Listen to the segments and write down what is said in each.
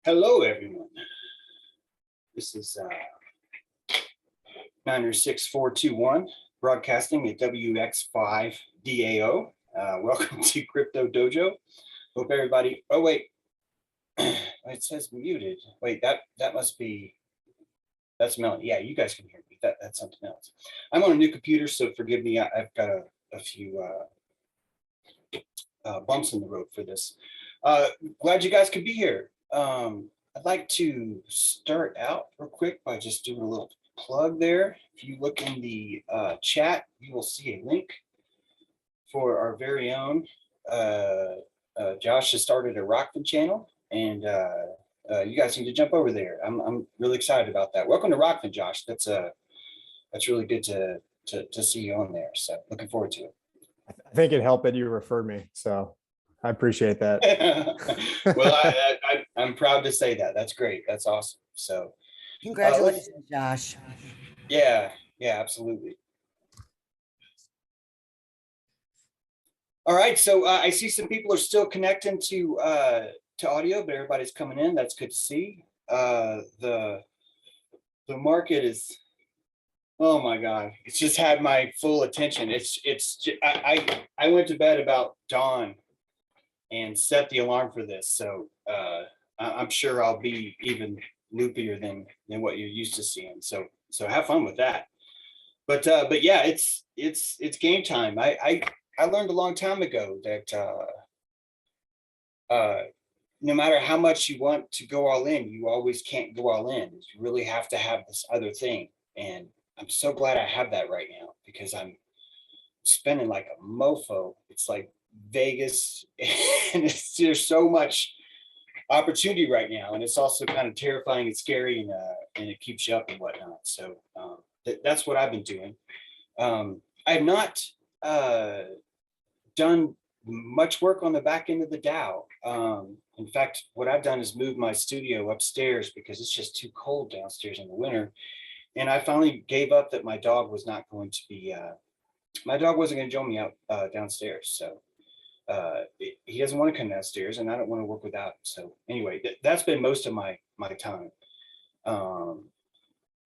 Hello, everyone. This is 96421 broadcasting at WX5DAO. Welcome to Crypto Dojo. Hope everybody. Oh wait, it says muted. Wait, that must be. That's Melanie. Yeah, you guys can hear me. That's something else. I'm on a new computer, so forgive me. I've got a few bumps in the road for this. Glad you guys could be here. I'd like to start out real quick by just doing a little plug there. If you look in the chat, you will see a link for our very own. Josh has started a Rockfin channel, and you guys need to jump over there. I'm really excited about that. Welcome to Rockfin, Josh. That's really good to see you on there. So looking forward to it. I think it helped that you referred me, so I appreciate that. Well, I'm proud to say that. That's great. That's awesome. So congratulations, Josh. Yeah, absolutely. All right, so I see some people are still connecting to audio, but everybody's coming in. That's good to see. The market is, oh my God, it's just had my full attention. I went to bed about dawn and set the alarm for this, so I'm sure I'll be even loopier than what you're used to seeing. So have fun with that. But yeah, it's game time. I learned a long time ago that no matter how much you want to go all in, you always can't go all in. You really have to have this other thing, and I'm so glad I have that right now, because I'm spending like a mofo. It's like Vegas, and there's so much opportunity right now, and it's also kind of terrifying and scary, and it keeps you up and whatnot. So that's what I've been doing. I have not done much work on the back end of the DAO. In fact, what I've done is move my studio upstairs because it's just too cold downstairs in the winter. And I finally gave up that my dog was not going to be, my dog wasn't going to join me out downstairs. So he doesn't want to come downstairs, and I don't want to work without him. So anyway, that's been most of my time.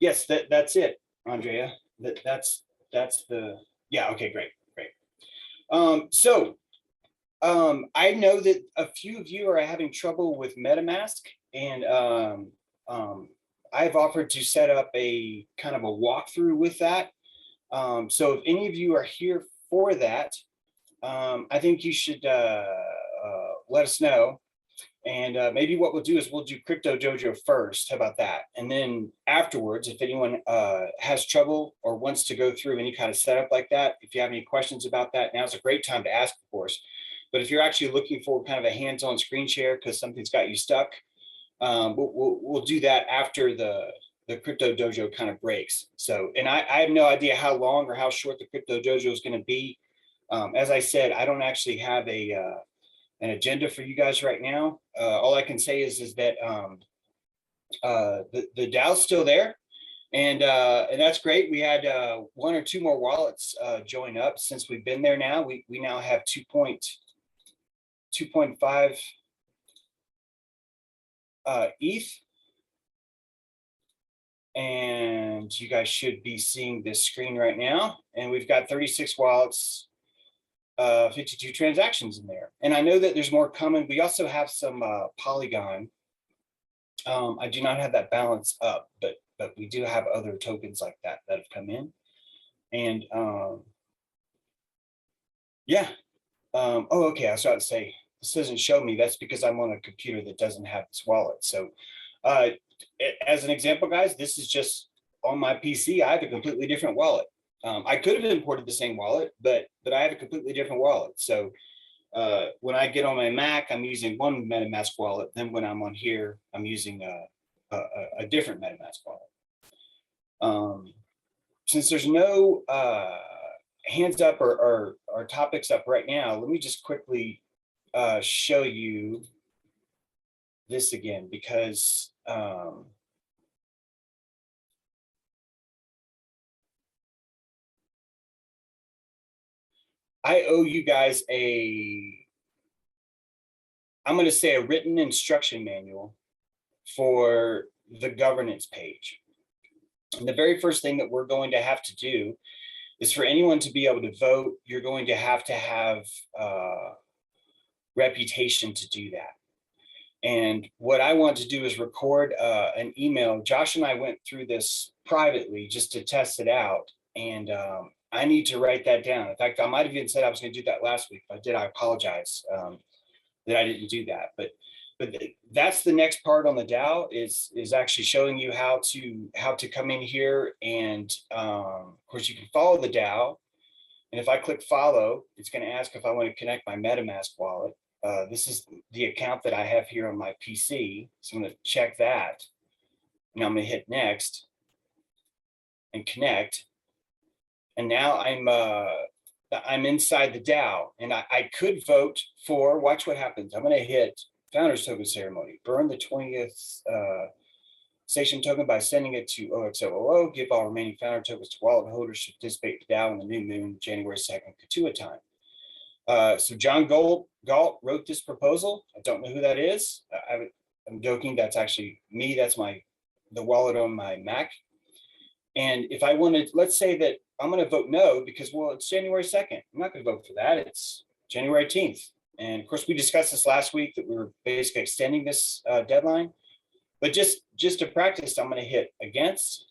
Yes, that's it, Andrea. That's the, yeah, okay, great. I know that a few of you are having trouble with MetaMask, and I've offered to set up a kind of a walkthrough with that. So if any of you are here for that, I think you should let us know. And maybe what we'll do is we'll do Crypto Dojo first. How about that? And then afterwards, if anyone has trouble or wants to go through any kind of setup like that, if you have any questions about that, now's a great time to ask, of course. But if you're actually looking for kind of a hands-on screen share because something's got you stuck, we'll do that after the Crypto Dojo kind of breaks. So, and I have no idea how long or how short the Crypto Dojo is going to be. As I said, I don't actually have an agenda for you guys right now. All I can say is that the DAO's still there, and that's great. We had one or two more wallets join up since we've been there. Now we now have 2.5 ETH, and you guys should be seeing this screen right now. And we've got 36 wallets. 52 transactions in there, and I know that there's more coming. We also have some Polygon. I do not have that balance up, but we do have other tokens like that have come in, and yeah. Oh, okay. I was about to say this doesn't show me. That's because I'm on a computer that doesn't have this wallet. So, as an example, guys, this is just on my PC. I have a completely different wallet. I could have imported the same wallet, but I have a completely different wallet. So when I get on my Mac, I'm using one MetaMask wallet. Then when I'm on here, I'm using a different MetaMask wallet. Since there's no hands up or topics up right now, let me just quickly show you this again, because I owe you guys I'm going to say a written instruction manual for the governance page. And the very first thing that we're going to have to do is for anyone to be able to vote, you're going to have reputation to do that. And what I want to do is record an email. Josh and I went through this privately just to test it out. And I need to write that down. In fact, I might have even said I was going to do that last week. If I did, I apologize that I didn't do that. But that's the next part on the DAO is actually showing you how to come in here. And of course, you can follow the DAO. And if I click follow, it's going to ask if I want to connect my MetaMask wallet. This is the account that I have here on my PC. So I'm going to check that. And I'm going to hit next and connect. And now I'm inside the DAO, and I could vote for, watch what happens. I'm going to hit Founders Token Ceremony, burn the 20th station token by sending it to OXOOO, give all remaining founder tokens to wallet holders to participate in the DAO on the new moon, January 2nd, Katua time. So John Galt wrote this proposal. I don't know who that is. I'm joking. That's actually me. That's the wallet on my Mac. And if I wanted, let's say that I'm going to vote no because, well, it's January 2nd. I'm not going to vote for that. It's January 18th. And of course, we discussed this last week that we were basically extending this deadline. But just to practice, I'm going to hit against.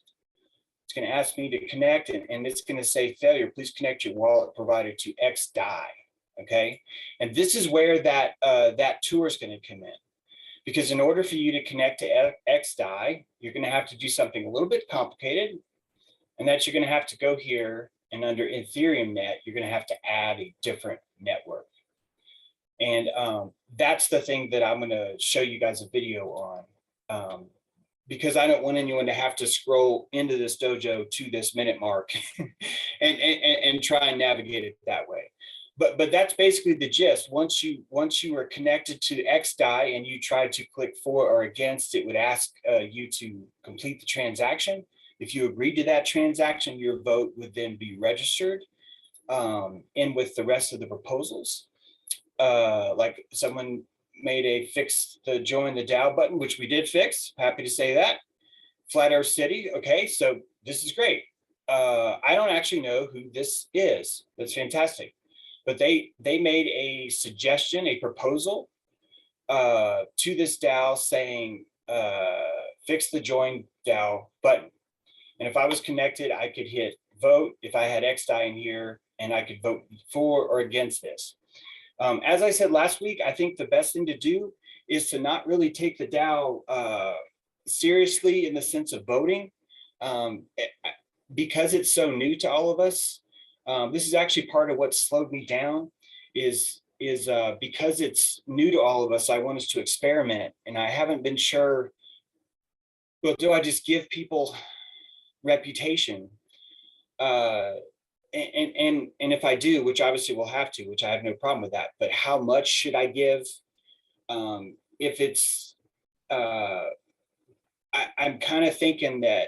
It's going to ask me to connect, and it's going to say failure. Please connect your wallet provider to XDAI. Okay, and this is where that tour is going to come in, because in order for you to connect to XDAI, you're going to have to do something a little bit complicated, and that you're going to have to go here and under Ethereum Net, you're going to have to add a different network, and that's the thing that I'm going to show you guys a video on, because I don't want anyone to have to scroll into this dojo to this minute mark and try and navigate it that way. But that's basically the gist. Once you are connected to XDAI and you try to click for or against, it would ask you to complete the transaction. If you agreed to that transaction, your vote would then be registered in with the rest of the proposals. Like someone made a fix the join the DAO button, which we did fix. Happy to say that. Flat Earth City. Okay, so this is great. I don't actually know who this is. That's fantastic. But they made a suggestion, a proposal to this DAO saying, fix the join DAO button. And if I was connected, I could hit vote if I had XDAI in here, and I could vote for or against this. As I said last week, I think the best thing to do is to not really take the DAO seriously in the sense of voting, because it's so new to all of us. This is actually part of what slowed me down is because it's new to all of us. I want us to experiment, and I haven't been sure, well, do I just give people reputation? And if I do, which obviously we'll have to, which I have no problem with that, but how much should I give? If it's, I'm kind of thinking that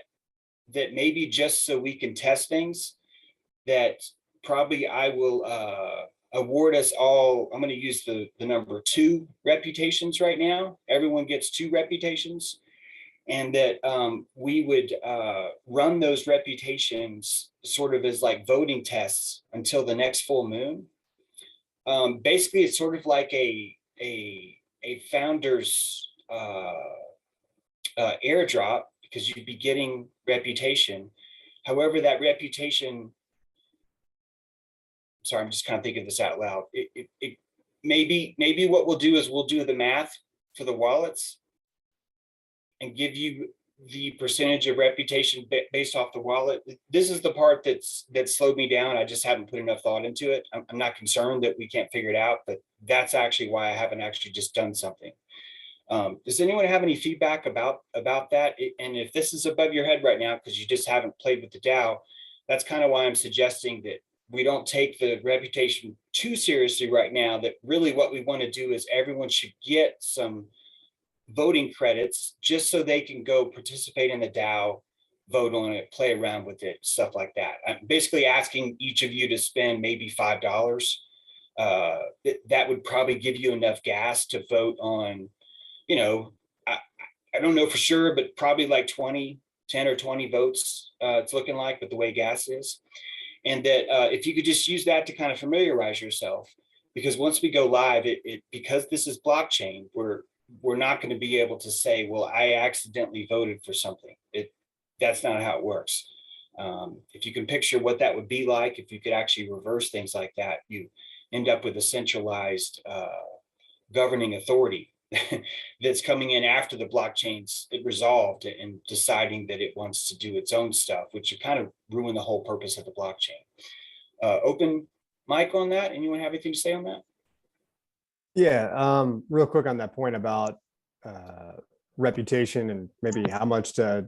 maybe just so we can test things, that probably I will award us all, I'm going to use the number 2 reputations right now. Everyone gets 2 reputations, and that we would run those reputations sort of as like voting tests until the next full moon. Basically, it's sort of like a founder's airdrop, because you'd be getting reputation. However, that reputation, sorry, I'm just kind of thinking this out loud. Maybe what we'll do is we'll do the math for the wallets and give you the percentage of reputation based off the wallet. This is the part that slowed me down. I just haven't put enough thought into it. I'm not concerned that we can't figure it out, but that's actually why I haven't actually just done something. Does anyone have any feedback about that? And if this is above your head right now because you just haven't played with the DAO, that's kind of why I'm suggesting that we don't take the reputation too seriously right now. That really what we want to do is everyone should get some voting credits just so they can go participate in the DAO, vote on it, play around with it, stuff like that. I'm basically asking each of you to spend maybe $5. That would probably give you enough gas to vote on, you know, I don't know for sure, but probably like 10 or 20 votes, it's looking like, with the way gas is. And that if you could just use that to kind of familiarize yourself, because once we go live, because this is blockchain, we're not going to be able to say, well, I accidentally voted for something. That's not how it works. If you can picture what that would be like, if you could actually reverse things like that, you end up with a centralized governing authority that's coming in after the blockchain's resolved and deciding that it wants to do its own stuff, which would kind of ruin the whole purpose of the blockchain. Open mic on that. Anyone have anything to say on that? Yeah, real quick on that point about reputation and maybe how much to,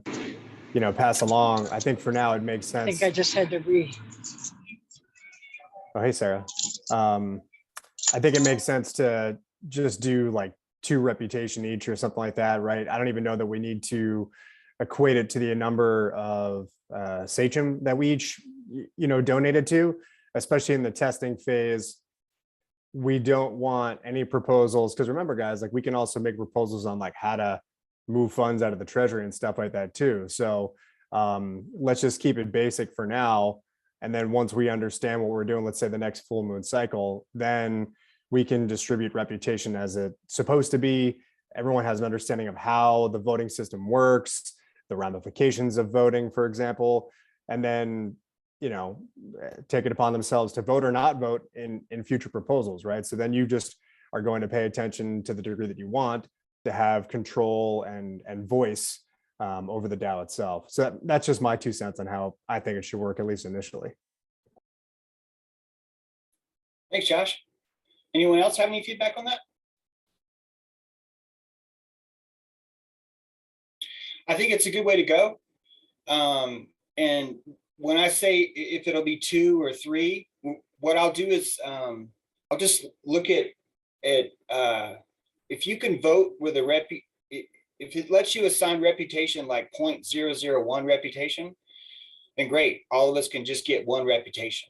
pass along. I think for now it makes I sense. think I just had to read. Oh, hey, Sarah. I think it makes sense to just do like 2 reputation each or something like that, right? I don't even know that we need to equate it to the number of sachem that we each, donated to, especially in the testing phase. We don't want any proposals, because remember, guys, like we can also make proposals on like how to move funds out of the treasury and stuff like that too. So let's just keep it basic for now. And then once we understand what we're doing, let's say the next full moon cycle, then we can distribute reputation as it's supposed to be. Everyone has an understanding of how the voting system works, the ramifications of voting, for example, and then, take it upon themselves to vote or not vote in future proposals, right? So then you just are going to pay attention to the degree that you want to have control and voice over the DAO itself. So that's just my 2 cents on how I think it should work, at least initially. Thanks, Josh. Anyone else have any feedback on that? I think it's a good way to go. And when I say if it'll be 2 or 3, what I'll do is I'll just look at if you can vote with a if it lets you assign reputation like 0.001 reputation, then great. All of us can just get 1 reputation.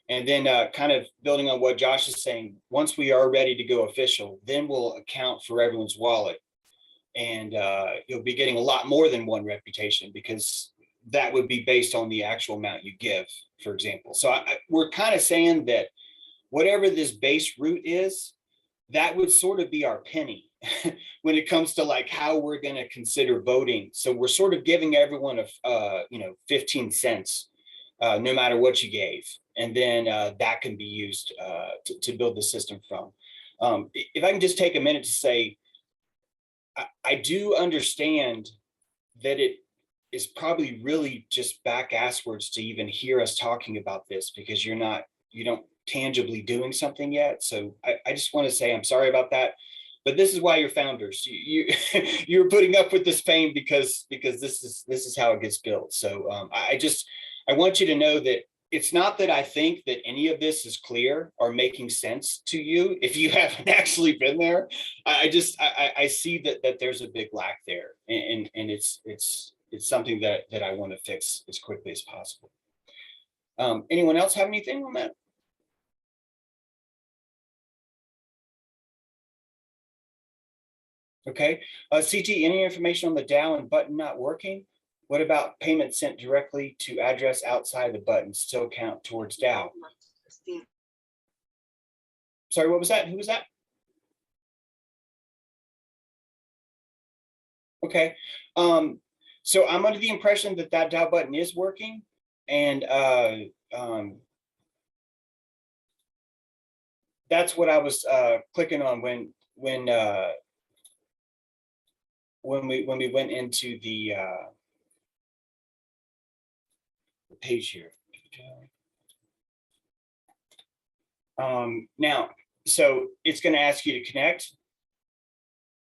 And then kind of building on what Josh is saying, once we are ready to go official, then we'll account for everyone's wallet. And you'll be getting a lot more than 1 reputation, because that would be based on the actual amount you give, for example. So we're kind of saying that whatever this base root is, that would sort of be our penny when it comes to like how we're going to consider voting. So we're sort of giving everyone 15 cents, no matter what you gave. And then that can be used to build the system from. If I can just take a minute to say, I do understand that it is probably really just back asswards to even hear us talking about this, because you don't tangibly doing something yet. So I just want to say I'm sorry about that, but this is why you're founders. You're putting up with this pain because this is how it gets built. So I want you to know that it's not that I think that any of this is clear or making sense to you if you haven't actually been there. I see that there's a big lack there, and it's something that I want to fix as quickly as possible. Anyone else have anything on that? Okay, CT, any information on the DAO and button not working? What about payment sent directly to address outside the button still count towards DAO? Sorry, what was that? Who was that? Okay, so I'm under the impression that DAO button is working, and that's what I was clicking on when we went into the page here. Now, so it's going to ask you to connect.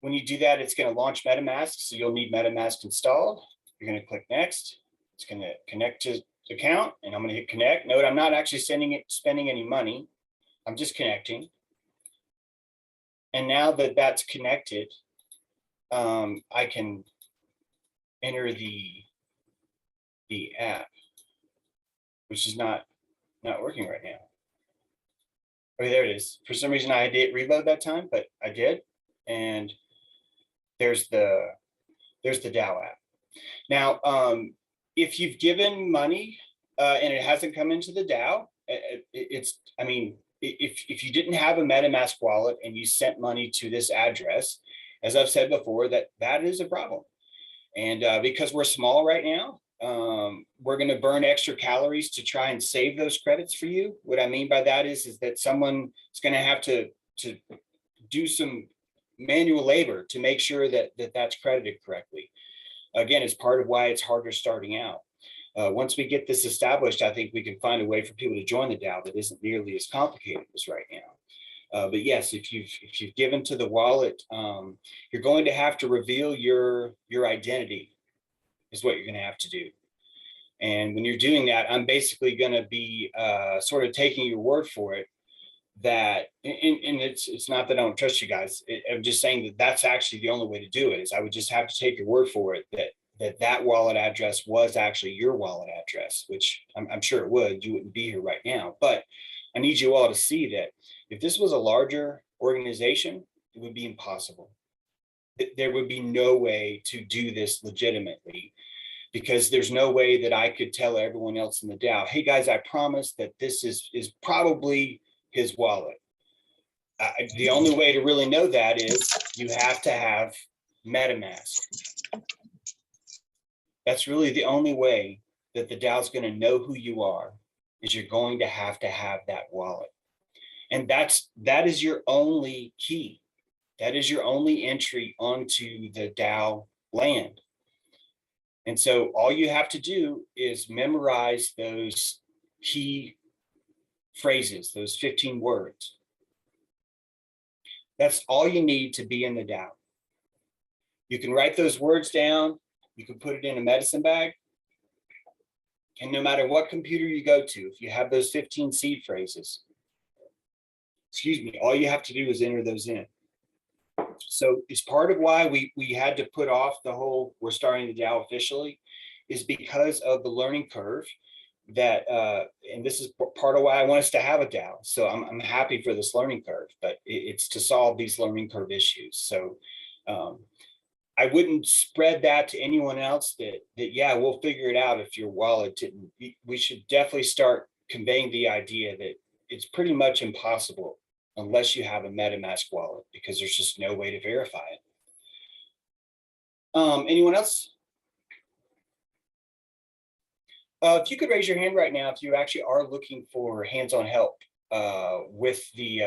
When you do that, it's going to launch MetaMask, so you'll need MetaMask installed. You're going to click next. It's going to connect to the account, and I'm going to hit connect. Note, I'm not actually spending any money. I'm just connecting. And now that that's connected, I can enter the app, which is not working right now. Okay, there it is. For some reason, I didn't reload that time, but I did. And there's the there's the DAO app. Now, if you've given money and it hasn't come into the DAO, I mean, if you didn't have a MetaMask wallet and you sent money to this address, as I've said before, that is a problem. And because we're small right now, we're going to burn extra calories to try and save those credits for you. What I mean by that is that someone is going to have to do some manual labor to make sure that's credited correctly. Again, it's part of why it's harder starting out. Once we get this established, I think we can find a way for people to join the DAO that isn't nearly as complicated as right now. But yes, if you've given to the wallet, you're going to have to reveal your identity, is what you're going to have to do. And when you're doing that, I'm basically going to be sort of taking your word for it. That and it's not that I don't trust you guys. I'm just saying that that's actually the only way to do it. Is I would just have to take your word for it that wallet address was actually your wallet address, which I'm sure it would. You wouldn't be here right now. But I need you all to see that if this was a larger organization, it would be impossible. There would be no way to do this legitimately, because there's no way that I could tell everyone else in the DAO, hey guys, I promise that this is probably his wallet. The only way to really know that is you have to have MetaMask. That's really the only way that the DAO is going to know who you are, is you're going to have that wallet. And that is your only key. That is your only entry onto the DAO land. And so all you have to do is memorize those key phrases, those 15 words. That's all you need to be in the DAO. You can write those words down. You can put it in a medicine bag. And no matter what computer you go to, if you have those 15 seed phrases, all you have to do is enter those in. So it's part of why we had to put off the whole, we're starting the DAO officially, is because of the learning curve that, and this is part of why I want us to have a DAO. So I'm happy for this learning curve, but it's to solve these learning curve issues. So I wouldn't spread that to anyone else that yeah, we'll figure it out if your wallet didn't. We should definitely start conveying the idea that it's pretty much impossible unless you have a MetaMask wallet, because there's just no way to verify it. Anyone else? If you could raise your hand right now, if you actually are looking for hands-on help with the,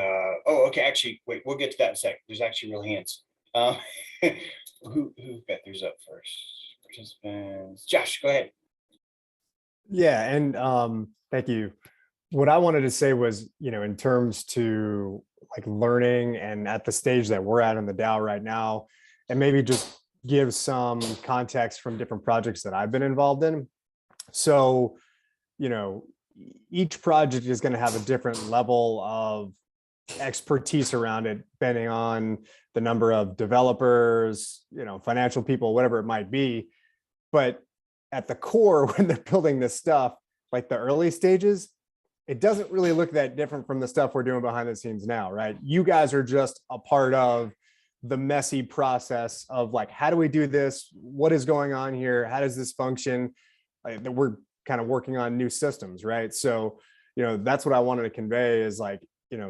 oh, okay, actually, wait, we'll get to that in a sec. There's actually real hands. Who got theirs up first? Participants. Josh, go ahead. Yeah, and thank you. What I wanted to say was, in terms to like learning and at the stage that we're at in the DAO right now, and maybe just give some context from different projects that I've been involved in. So, each project is going to have a different level of expertise around it, depending on the number of developers, financial people, whatever it might be. But at the core, when they're building this stuff, like the early stages, it doesn't really look that different from the stuff we're doing behind the scenes now, right? You guys are just a part of the messy process of like, how do we do this? What is going on here? How does this function? That we're kind of working on new systems, right? So, that's what I wanted to convey is like,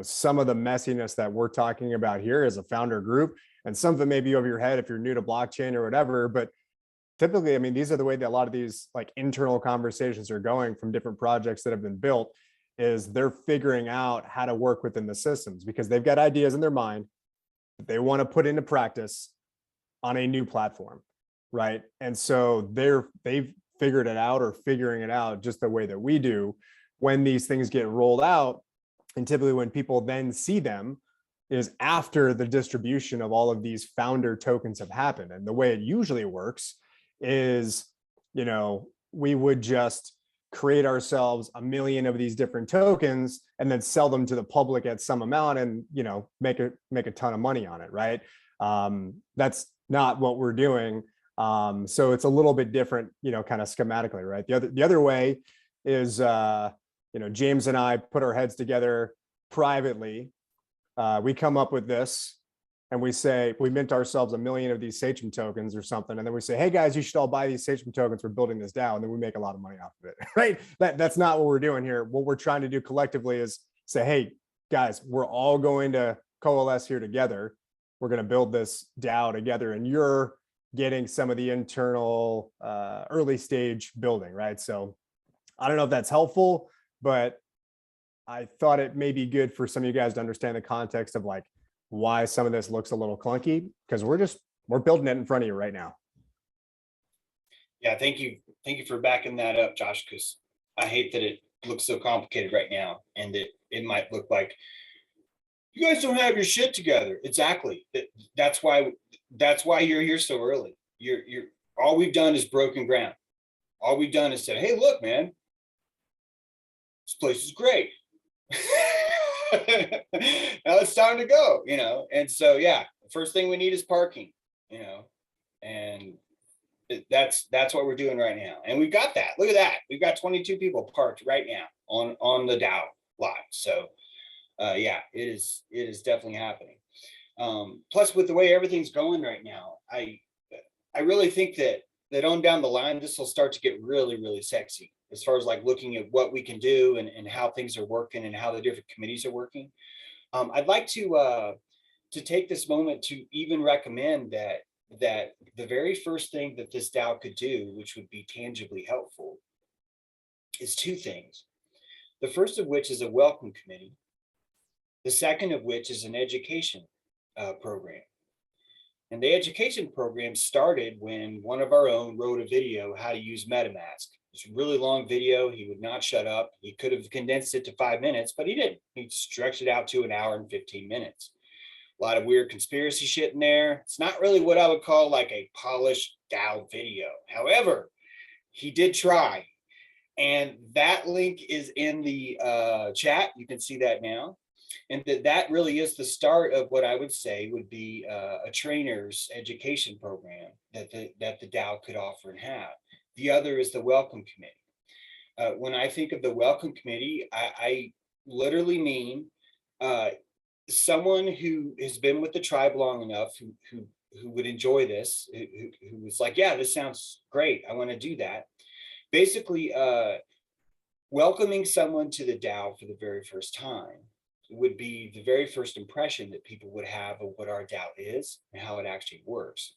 some of the messiness that we're talking about here as a founder group, and some of it may be over your head if you're new to blockchain or whatever, but typically, I mean, these are the way that a lot of these like internal conversations are going from different projects that have been built, is they're figuring out how to work within the systems because they've got ideas in their mind that they want to put into practice on a new platform, right? And so they've figured it out or figuring it out just the way that we do when these things get rolled out. And typically when people then see them is after the distribution of all of these founder tokens have happened. And the way it usually works is, we would just create ourselves 1 million of these different tokens and then sell them to the public at some amount and, make a ton of money on it, right? That's not what we're doing. So it's a little bit different, kind of schematically, right? The other way is, James and I put our heads together privately. We come up with this. and we say, we mint ourselves 1 million of these Sachem tokens or something. And then we say, hey guys, you should all buy these Sachem tokens. We're building this DAO. And then we make a lot of money off of it, right? That's not what we're doing here. What we're trying to do collectively is say, hey guys, we're all going to coalesce here together. We're going to build this DAO together, and you're getting some of the internal early stage building, right? So I don't know if that's helpful, but I thought it may be good for some of you guys to understand the context of like why some of this looks a little clunky, because we're building it in front of you right now. Yeah, thank you for backing that up, Josh, because I hate that it looks so complicated right now, and it might look like you guys don't have your shit together. Exactly. That's why you're here so early. You're all we've done is broken ground. All we've done is said, hey, look, man, this place is great. Now it's time to go, and so yeah, the first thing we need is parking, and that's what we're doing right now, and we've got that. Look at that, we've got 22 people parked right now on the DAO lot. So yeah, it is definitely happening. Plus, with the way everything's going right now, I really think that on down the line, this will start to get really, really sexy as far as like looking at what we can do and how things are working and how the different committees are working. I'd like to take this moment to even recommend that the very first thing that this DAO could do, which would be tangibly helpful, is two things. The first of which is a welcome committee. The second of which is an education program. And the education program started when one of our own wrote a video how to use MetaMask. It's a really long video. He would not shut up. He could have condensed it to 5 minutes, but he didn't. He stretched it out to 1 hour and 15 minutes. A lot of weird conspiracy shit in there. It's not really what I would call like a polished DAO video. However, he did try. And that link is in the chat. You can see that now. And that really is the start of what I would say would be a trainer's education program that the DAO could offer and have. The other is the welcome committee. When I think of the welcome committee, I literally mean someone who has been with the tribe long enough, who would enjoy this, who was like, yeah, this sounds great, I want to do that. Basically, welcoming someone to the DAO for the very first time would be the very first impression that people would have of what our DAO is and how it actually works.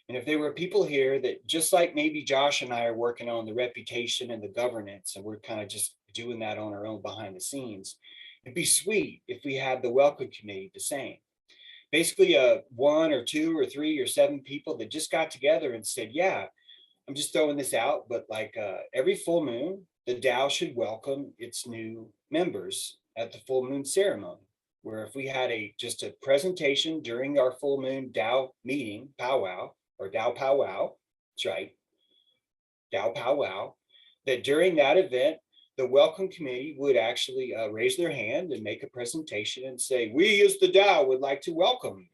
And if there were people here that, just like maybe Josh and I are working on the reputation and the governance, and we're kind of just doing that on our own behind the scenes, it'd be sweet if we had the welcome committee the same. Basically, 1 or 2 or 3 or 7 people that just got together and said, yeah, I'm just throwing this out, but like every full moon, the DAO should welcome its new members at the full moon ceremony, where if we had just a presentation during our full moon DAO meeting, powwow, or DAO powwow, that's right, DAO powwow, that during that event, the welcome committee would actually raise their hand and make a presentation and say, we as the DAO would like to welcome,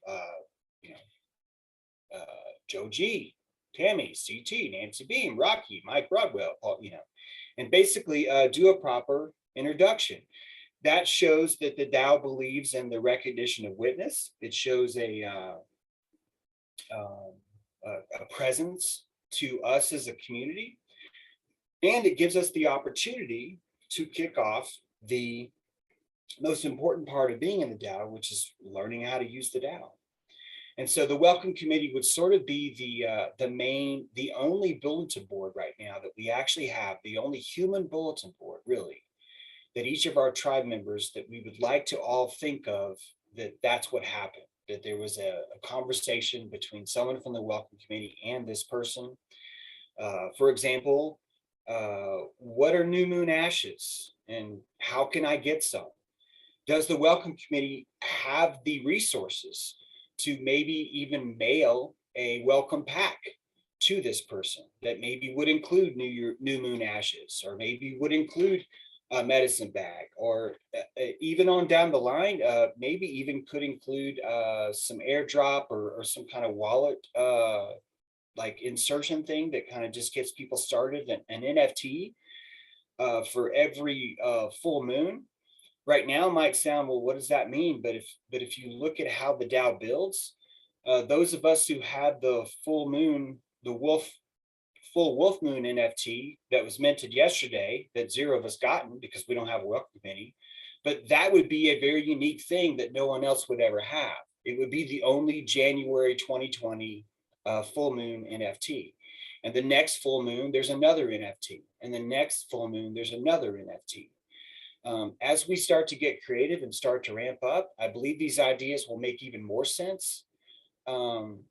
Joe G, Tammy, CT, Nancy Beam, Rocky, Mike Broadwell, and basically do a proper introduction. That shows that the DAO believes in the recognition of witness. It shows a presence to us as a community, and it gives us the opportunity to kick off the most important part of being in the DAO, which is learning how to use the DAO. And so the welcome committee would sort of be the only bulletin board right now that we actually have, the only human bulletin board, really, that each of our tribe members that we would like to all think of that's what happened, that there was a conversation between someone from the welcome committee and this person. For example, what are new moon ashes and how can I get some? Does the welcome committee have the resources to maybe even mail a welcome pack to this person that maybe would include new moon ashes, or maybe would include a medicine bag, or even on down the line, maybe even could include some airdrop or some kind of wallet like insertion thing that kind of just gets people started, an NFT for every full moon. right now might sound, well, what does that mean? But if you look at how the DAO builds, those of us who had the full moon, full wolf moon NFT that was minted yesterday, that 0 of us gotten because we don't have a welcome committee, but that would be a very unique thing that no one else would ever have. It would be the only January 2020 full moon NFT. And the next full moon, there's another NFT. And the next full moon, there's another NFT. As we start to get creative and start to ramp up, I believe these ideas will make even more sense. And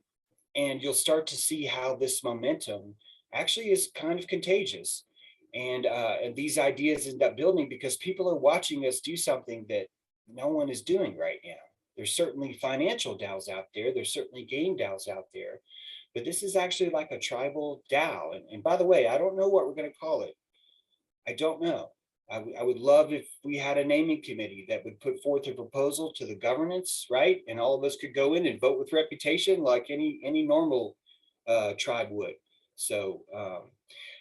you'll start to see how this momentum actually is kind of contagious. And these ideas end up building because people are watching us do something that no one is doing right now. There's certainly financial DAOs out there. There's certainly game DAOs out there. But this is actually like a tribal DAO. And by the way, I don't know what we're going to call it. I don't know. I would love if we had a naming committee that would put forth a proposal to the governance, right? And all of us could go in and vote with reputation like any normal tribe would. So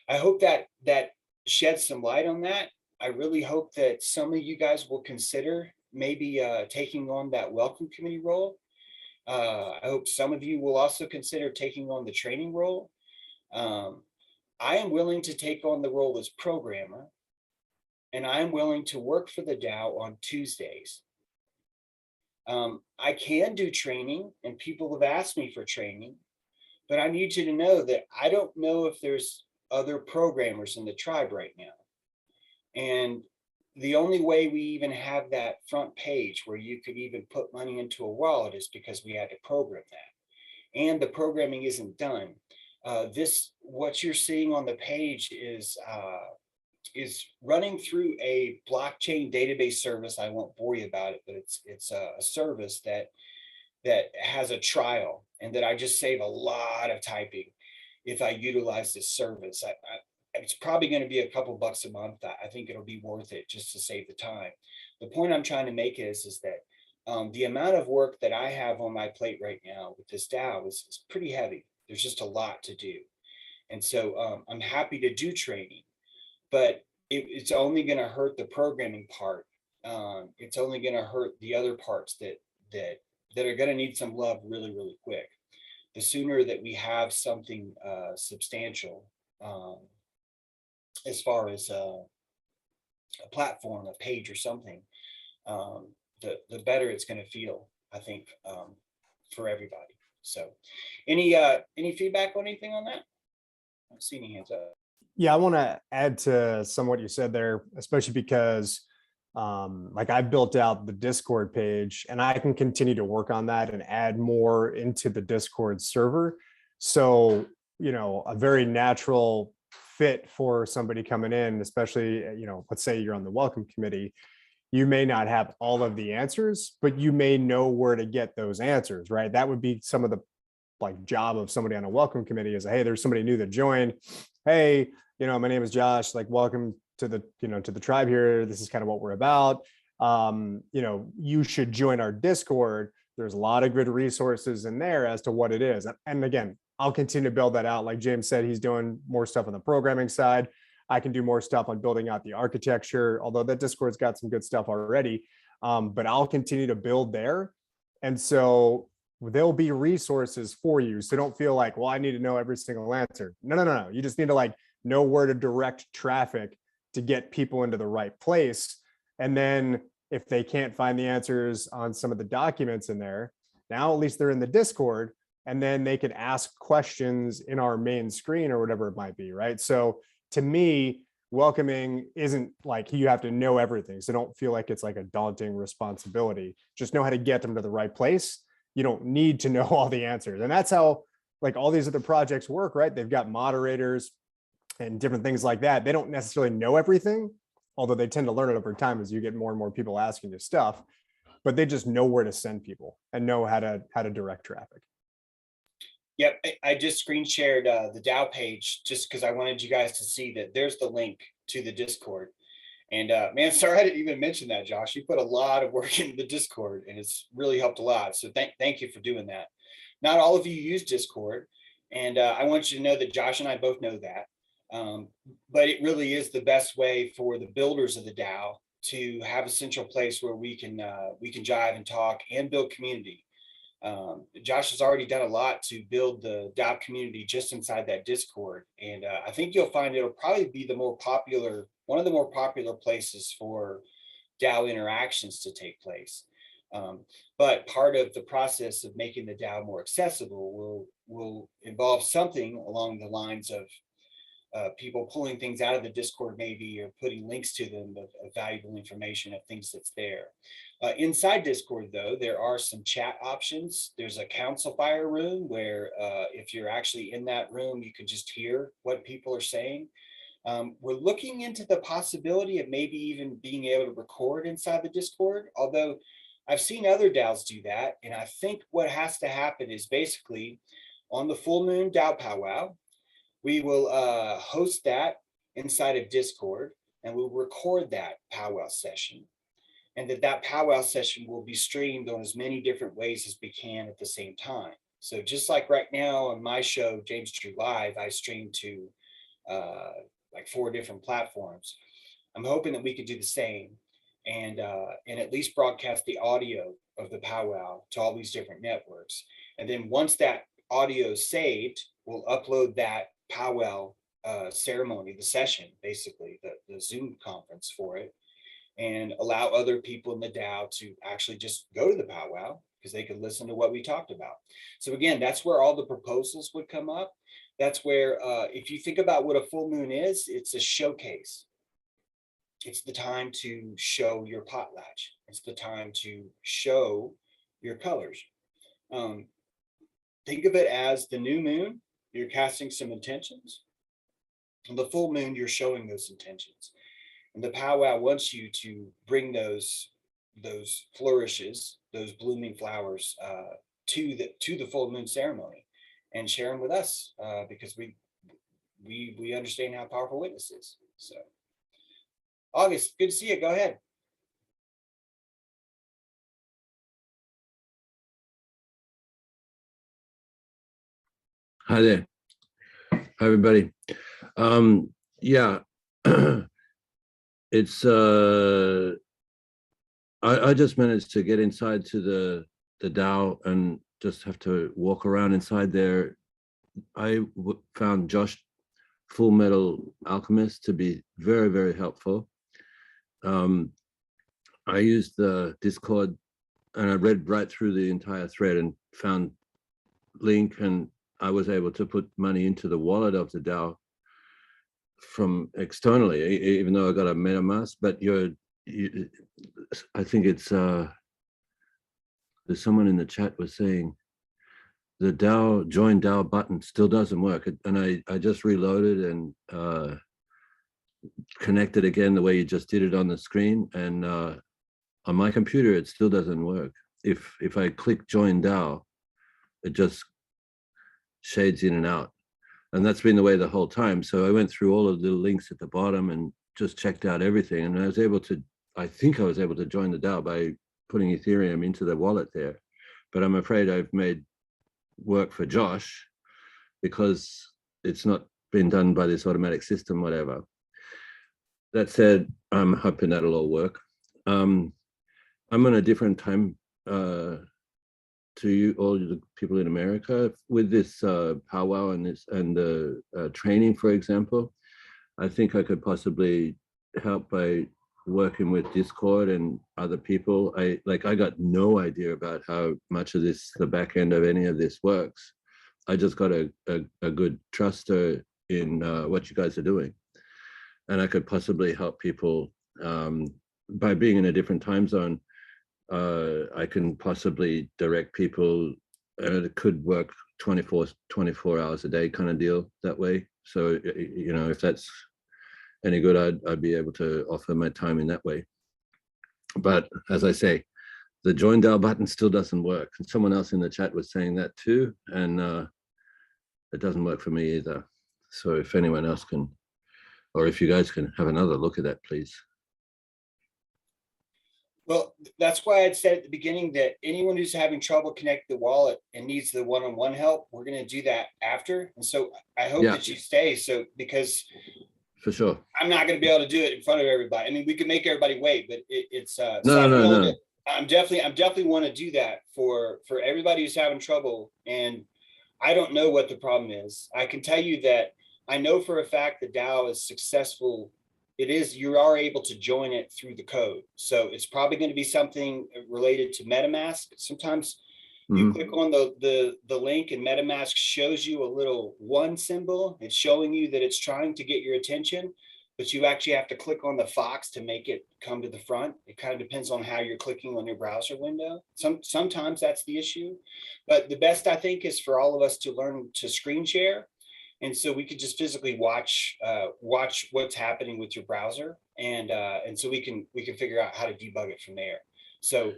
I hope that sheds some light on that. I really hope that some of you guys will consider maybe taking on that welcome committee role. I hope some of you will also consider taking on the training role. I am willing to take on the role as programmer, and I'm willing to work for the DAO on Tuesdays. I can do training, and people have asked me for training, but I need you to know that I don't know if there's other programmers in the tribe right now. And the only way we even have that front page where you could even put money into a wallet is because we had to program that. And the programming isn't done. What you're seeing on the page is running through a blockchain database service. I won't bore you about it, but it's a service that has a trial, and that I just save a lot of typing if I utilize this service. It's probably going to be a couple bucks a month. I think it'll be worth it just to save the time. The point I'm trying to make is that the amount of work that I have on my plate right now with this DAO is pretty heavy. There's just a lot to do. And so I'm happy to do training, but it's only going to hurt the programming part. It's only going to hurt the other parts that are going to need some love really, really quick. The sooner that we have something substantial, as far as a platform, a page or something, the better it's going to feel, I think, for everybody. So any feedback on anything on that? I don't see any hands up. Yeah, I want to add to some what you said there, especially because like I built out the Discord page, and I can continue to work on that and add more into the Discord server. So, a very natural fit for somebody coming in, especially, let's say you're on the welcome committee, you may not have all of the answers, but you may know where to get those answers, right? That would be some of the job of somebody on a welcome committee is, hey, there's somebody new that joined. Hey, my name is Josh, welcome to the tribe here. This is kind of what we're about. You should join our Discord. There's a lot of good resources in there as to what it is. And again, I'll continue to build that out. Like James said, he's doing more stuff on the programming side. I can do more stuff on building out the architecture, although that Discord's got some good stuff already. But I'll continue to build there. And so there'll be resources for you. So don't feel like, well, I need to know every single answer. No. You just need to know where to direct traffic to get people into the right place. And then if they can't find the answers on some of the documents in there, now at least they're in the Discord, and then they can ask questions in our main screen or whatever it might be, right? So to me, welcoming isn't like you have to know everything. So don't feel like it's like a daunting responsibility. Just know how to get them to the right place. You don't need to know all the answers. And that's how all these other projects work, right? They've got moderators and different things like that. They don't necessarily know everything, although they tend to learn it over time as you get more and more people asking you stuff, but they just know where to send people and know how to direct traffic. Yep, I just screen shared the DAO page just because I wanted you guys to see that there's the link to the Discord. And man, sorry I didn't even mention that, Josh. You put a lot of work into the Discord, and it's really helped a lot. So thank you for doing that. Not all of you use Discord, and I want you to know that Josh and I both know that. But it really is the best way for the builders of the DAO to have a central place where we can jive and talk and build community. Josh has already done a lot to build the DAO community just inside that Discord. And I think you'll find it'll probably be one of the more popular places for DAO interactions to take place. But part of the process of making the DAO more accessible will involve something along the lines of people pulling things out of the Discord, maybe, or putting links to them of valuable information of things that's there. Inside Discord, though, there are some chat options. There's a council fire room where if you're actually in that room, you can just hear what people are saying. We're looking into the possibility of maybe even being able to record inside the Discord, although I've seen other DAOs do that. And I think what has to happen is basically on the full moon DAO powwow, we will host that inside of Discord, and we'll record that powwow session. And that powwow session will be streamed on as many different ways as we can at the same time. So just like right now on my show, James True Live, I stream to like 4 different platforms. I'm hoping that we could do the same and at least broadcast the audio of the powwow to all these different networks. And then once that audio is saved, we'll upload that powwow ceremony, the session, basically the Zoom conference for it, and allow other people in the DAO to actually just go to the powwow because they could listen to what we talked about. So again, that's where all the proposals would come up. That's where, if you think about what a full moon is, it's a showcase. It's the time to show your potlatch. It's the time to show your colors. Think of it as the new moon, you're casting some intentions. And the full moon, you're showing those intentions. And the powwow wants you to bring those flourishes, those blooming flowers to the full moon ceremony and share them with us because we understand how powerful witness is. So August, good to see you. Go ahead. Hi there. Hi, everybody. Yeah, it's I just managed to get inside to the DAO and just have to walk around inside there. I found Josh Full Metal Alchemist to be very, very helpful. I used the Discord and I read right through the entire thread and found link, and I was able to put money into the wallet of the DAO from externally, even though I got a MetaMask. But I think it's there's someone in the chat was saying the DAO join DAO button still doesn't work, and I just reloaded and connected again the way you just did it on the screen, and on my computer it still doesn't work. If I click join DAO, it just shades in and out, and that's been the way the whole time. So I went through all of the links at the bottom and just checked out everything, and I think I was able to join the DAO by putting Ethereum into the wallet there. But I'm afraid I've made work for Josh because it's not been done by this automatic system, whatever. That said, I'm hoping that'll all work. I'm on a different time to you, all the people in America, with this powwow and the training, for example. I think I could possibly help by working with Discord and other people. I got no idea about how much of this, the back end of any of this works. I just got a good truster in what you guys are doing. And I could possibly help people by being in a different time zone. I can possibly direct people, and it could work 24 hours a day kind of deal that way. So, you know, if that's any good, I'd be able to offer my time in that way. But as I say, the join DAO button still doesn't work. And someone else in the chat was saying that too, and it doesn't work for me either. So if anyone else can, or if you guys can have another look at that, please. Well, that's why I'd said at the beginning that anyone who's having trouble connecting the wallet and needs the one-on-one help, we're going to do that after. And so I hope that you stay. So because for sure. I'm not going to be able to do it in front of everybody. I mean, we can make everybody wait, but it's so No. I'm definitely want to do that for everybody who's having trouble. And I don't know what the problem is. I can tell you that I know for a fact the DAO is successful. It is, you are able to join it through the code. So it's probably going to be something related to MetaMask. Sometimes you click on the link and MetaMask shows you a little one symbol. It's showing you that it's trying to get your attention, but you actually have to click on the fox to make it come to the front. It kind of depends on how you're clicking on your browser window. Sometimes that's the issue, but the best I think is for all of us to learn to screen share. And so we could just physically watch what's happening with your browser. And so we can figure out how to debug it from there. So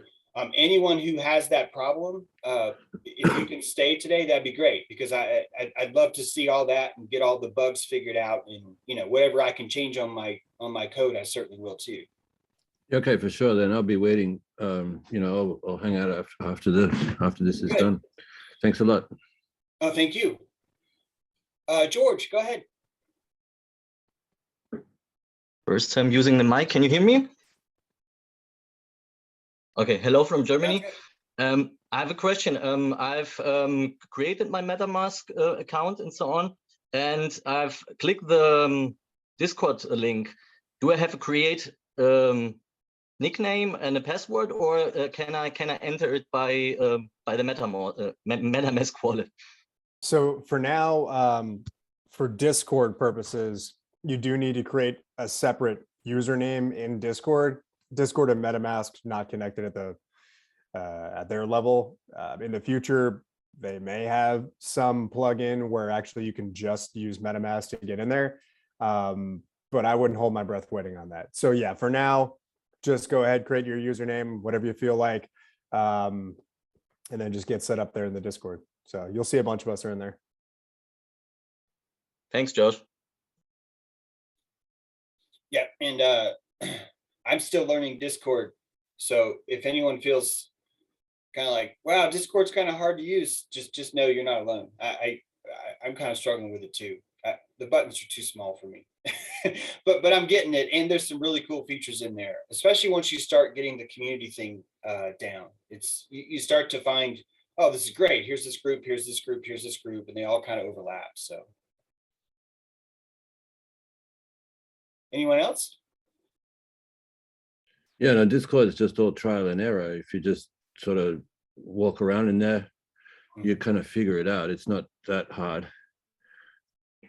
anyone who has that problem, if you can stay today, that'd be great, because I'd love to see all that and get all the bugs figured out, and whatever I can change on my code, I certainly will too. Okay, for sure. Then I'll be waiting. I'll hang out after this is done. Thanks a lot. Oh, thank you. George, go ahead. First time using the mic. Can you hear me? Okay, hello from Germany. I have a question. I've created my MetaMask account and so on, and I've clicked the Discord link. Do I have to create nickname and a password, or can I enter it by the MetaMask wallet? So for now, for Discord purposes, you do need to create a separate username in Discord. Discord and MetaMask not connected at their level. In the future, they may have some plugin where actually you can just use MetaMask to get in there, but I wouldn't hold my breath waiting on that. So yeah, for now, just go ahead, create your username, whatever you feel like, and then just get set up there in the Discord. So you'll see a bunch of us are in there. Thanks, Josh. Yeah, and I'm still learning Discord. So if anyone feels kind of like, wow, Discord's kind of hard to use, just know you're not alone. I'm kind of struggling with it too. The buttons are too small for me, but I'm getting it. And there's some really cool features in there, especially once you start getting the community thing down. You start to find, oh, this is great. Here's this group, here's this group, here's this group, and they all kind of overlap. So anyone else? Yeah, no, Discord is just all trial and error. If you just sort of walk around in there, you kind of figure it out. It's not that hard,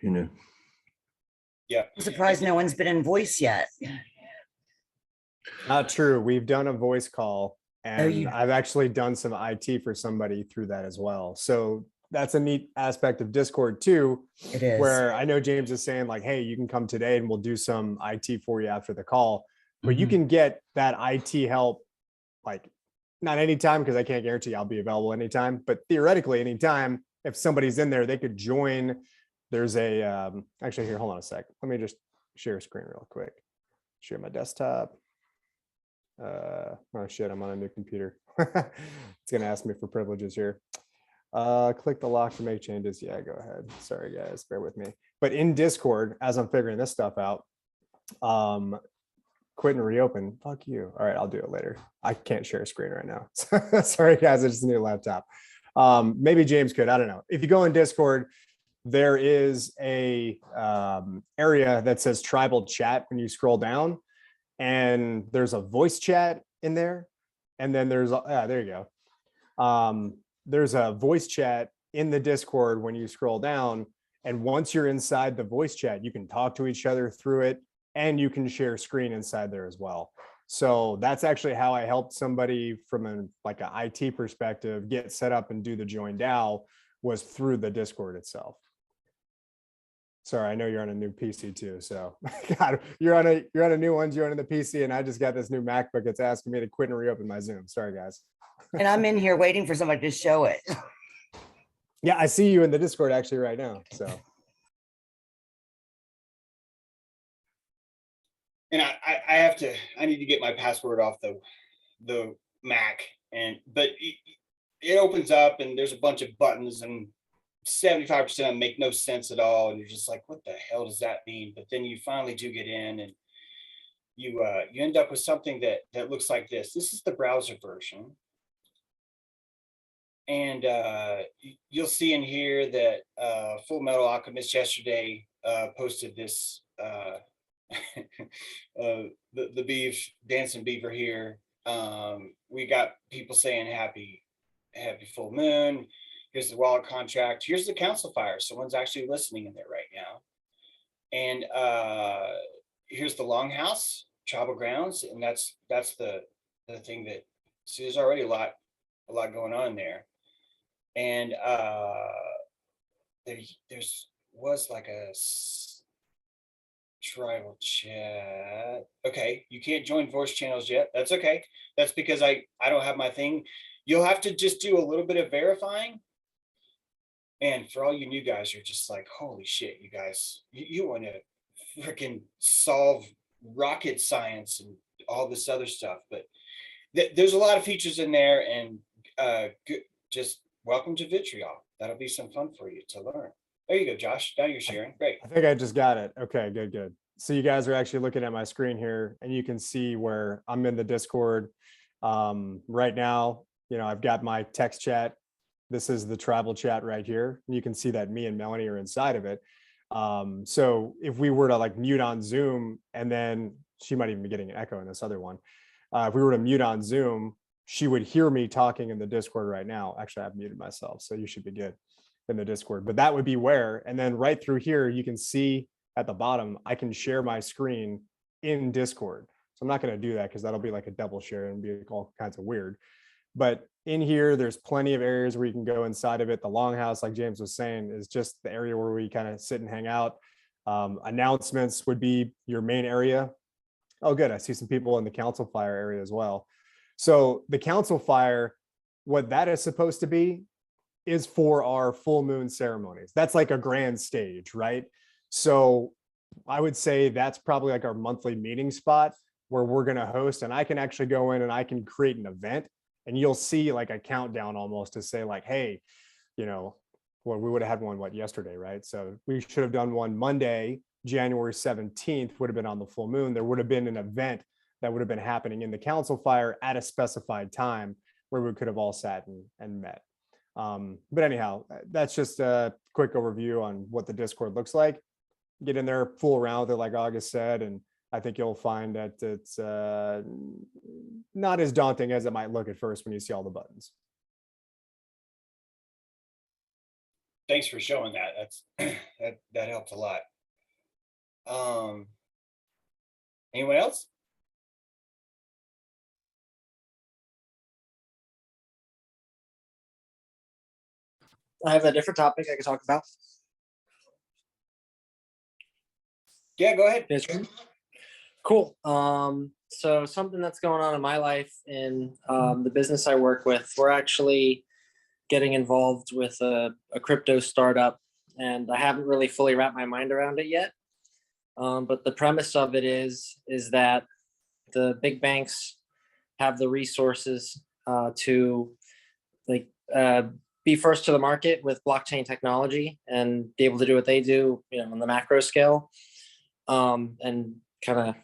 Yeah. I'm surprised no one's been in voice yet. Not true. We've done a voice call, and you- I've actually done some IT for somebody through that as well. So that's a neat aspect of Discord too, It is. where I know James is saying like, hey, you can come today and we'll do some IT for you after the call. But you can get that IT help, like not anytime, because I can't guarantee I'll be available anytime, but theoretically anytime, if somebody's in there, they could join. There's a, actually here, hold on a sec. Let me just share a screen real quick. Share my desktop. Oh shit, I'm on a new computer. It's gonna ask me for privileges here. Click the lock to make changes. Yeah, go ahead. Sorry guys, bear with me. But in Discord, as I'm figuring this stuff out, quit and reopen. Fuck you. All right, I'll do it later. I can't share a screen right now. Sorry guys, it's just a new laptop. Maybe James could, I don't know. If you go in Discord, there is a area that says tribal chat when you scroll down, and there's a voice chat in there. And then there's, there you go. There's a voice chat in the Discord when you scroll down. And once you're inside the voice chat, you can talk to each other through it, and you can share screen inside there as well. So that's actually how I helped somebody from an IT perspective get set up and do the join DAO, was through the Discord itself. Sorry, I know you're on a new PC too. So God, you're on a new one, joining the PC, and I just got this new MacBook. It's asking me to quit and reopen my Zoom. Sorry, guys. And I'm in here waiting for somebody to show it. Yeah, I see you in the Discord actually right now. So. And I need to get my password off the Mac, but it opens up and there's a bunch of buttons, and 75% of them make no sense at all. And you're just like, what the hell does that mean? But then you finally do get in, and you end up with something that looks like this. This is the browser version. And you'll see in here that Full Metal Alchemist yesterday posted this, the beef, dancing beaver here. We got people saying happy full moon. Here's the wallet contract. Here's the council fire. Someone's actually listening in there right now. And here's the longhouse, tribal grounds, and that's the thing that, see, there's already a lot going on there. And there's was like a tribal chat. Okay, you can't join voice channels yet. That's okay. That's because I don't have my thing. You'll have to just do a little bit of verifying. And for all you new guys, you're just like, holy shit, you guys, you want to freaking solve rocket science and all this other stuff. But there's a lot of features in there, and just welcome to Vitriol. That'll be some fun for you to learn. There you go, Josh. Now you're sharing. Great. I think I just got it. Okay, good. So you guys are actually looking at my screen here, and you can see where I'm in the Discord right now. I've got my text chat. This is the tribal chat right here. And you can see that me and Melanie are inside of it. So if we were to like mute on Zoom, and then she might even be getting an echo in this other one. If we were to mute on Zoom, she would hear me talking in the Discord right now. Actually, I've muted myself, so you should be good in the Discord. But that would be where, and then right through here, you can see at the bottom, I can share my screen in Discord. So I'm not going to do that because that'll be like a double share and be all kinds of weird. But in here, there's plenty of areas where you can go inside of it. The longhouse, like James was saying, is just the area where we kind of sit and hang out. Announcements would be your main area. Oh, good. I see some people in the council fire area as well. So the council fire, what that is supposed to be is for our full moon ceremonies. That's like a grand stage, right? So I would say that's probably like our monthly meeting spot where we're going to host, and I can actually go in and I can create an event, and you'll see like a countdown almost to say like, hey, well, we would have had one yesterday, right? So we should have done one Monday, January 17th would have been on the full moon. There would have been an event that would have been happening in the council fire at a specified time where we could have all sat and met. But anyhow, that's just a quick overview on what the Discord looks like. Get in there, fool around with it, like August said, and I think you'll find that it's not as daunting as it might look at first when you see all the buttons. Thanks for showing that. That helped a lot. Anyone else? I have a different topic I can talk about. Yeah, go ahead. Yes, sir. Cool. So something that's going on in my life in the business I work with, we're actually getting involved with a crypto startup, and I haven't really fully wrapped my mind around it yet. But the premise of it is that the big banks have the resources to be first to the market with blockchain technology and be able to do what they do, on the macro scale, and kind of,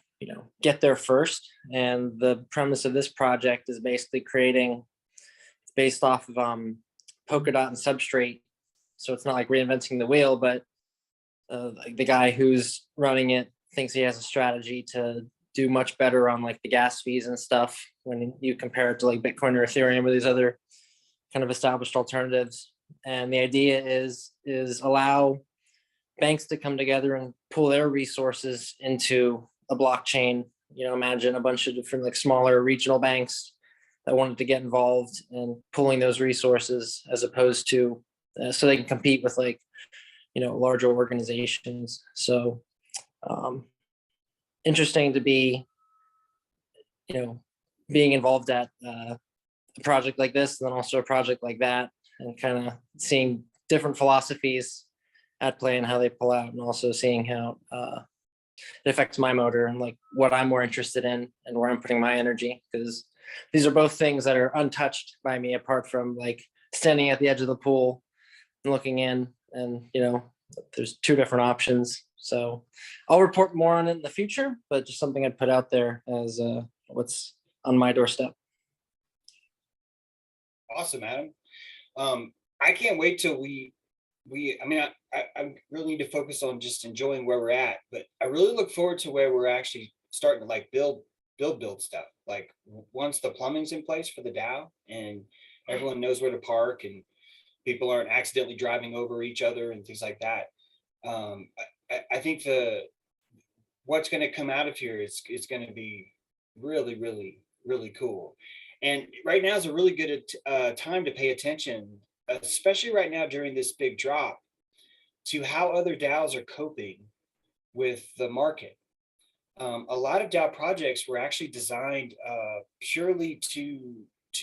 get there first. And the premise of this project is basically it's based off of Polkadot and Substrate. So it's not like reinventing the wheel, but the guy who's running it thinks he has a strategy to do much better on like the gas fees and stuff when you compare it to like Bitcoin or Ethereum or these other kind of established alternatives. And the idea is allow banks to come together and pool their resources into a blockchain. Imagine a bunch of different like smaller regional banks that wanted to get involved and pooling those resources as opposed to so they can compete with like larger organizations. So interesting to be being involved at a project like this, and then also a project like that, and kind of seeing different philosophies at play and how they pull out, and also seeing how it affects my motor and like what I'm more interested in and where I'm putting my energy, because these are both things that are untouched by me apart from like standing at the edge of the pool looking in, and there's two different options. So I'll report more on it in the future, but just something I'd put out there as what's on my doorstep. Awesome, Adam. I can't wait till I mean, I really need to focus on just enjoying where we're at, but I really look forward to where we're actually starting to like build stuff. Like once the plumbing's in place for the DAO and everyone knows where to park and people aren't accidentally driving over each other and things like that. I think what's going to come out of here is going to be really, really, really cool. And right now is a really good time to pay attention, especially right now during this big drop, to how other DAOs are coping with the market. A lot of DAO projects were actually designed purely to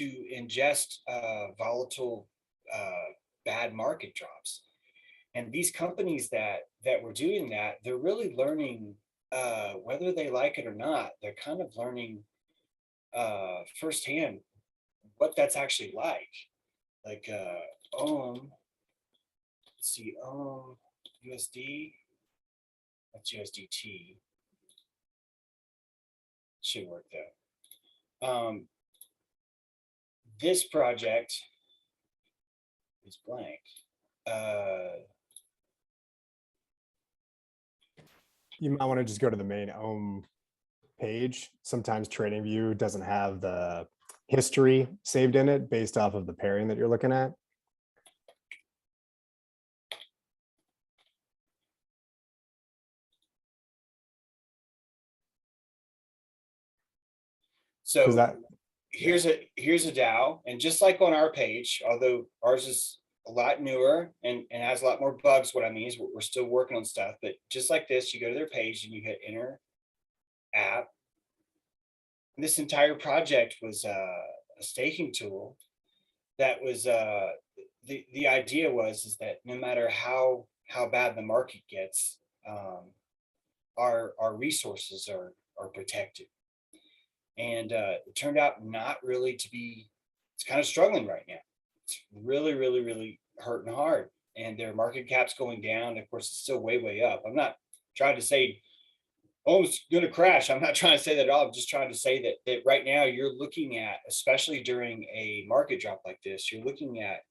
ingest volatile, bad market drops. And these companies that were doing that, they're really learning, whether they like it or not, they're kind of learning firsthand what that's actually like. Like let's see, USD, that's USDT. Should work though. This project is blank. You might want to just go to the main Ohm page. Sometimes TradingView doesn't have the history saved in it based off of the pairing that you're looking at. So that here's a DAO, and just like on our page, although ours is a lot newer and has a lot more bugs, what I mean is we're still working on stuff, but just like this, you go to their page and you hit enter app. And this entire project was a staking tool that was the idea is that no matter how bad the market gets, our resources are protected. And it turned out not really to be. It's kind of struggling right now. It's really, really, really hurting hard, and their market cap's going down. Of course, it's still way up. I'm not trying to say, oh, it's going to crash. I'm not trying to say that at all. I'm just trying to say that right now you're looking at, especially during a market drop like this, you're looking at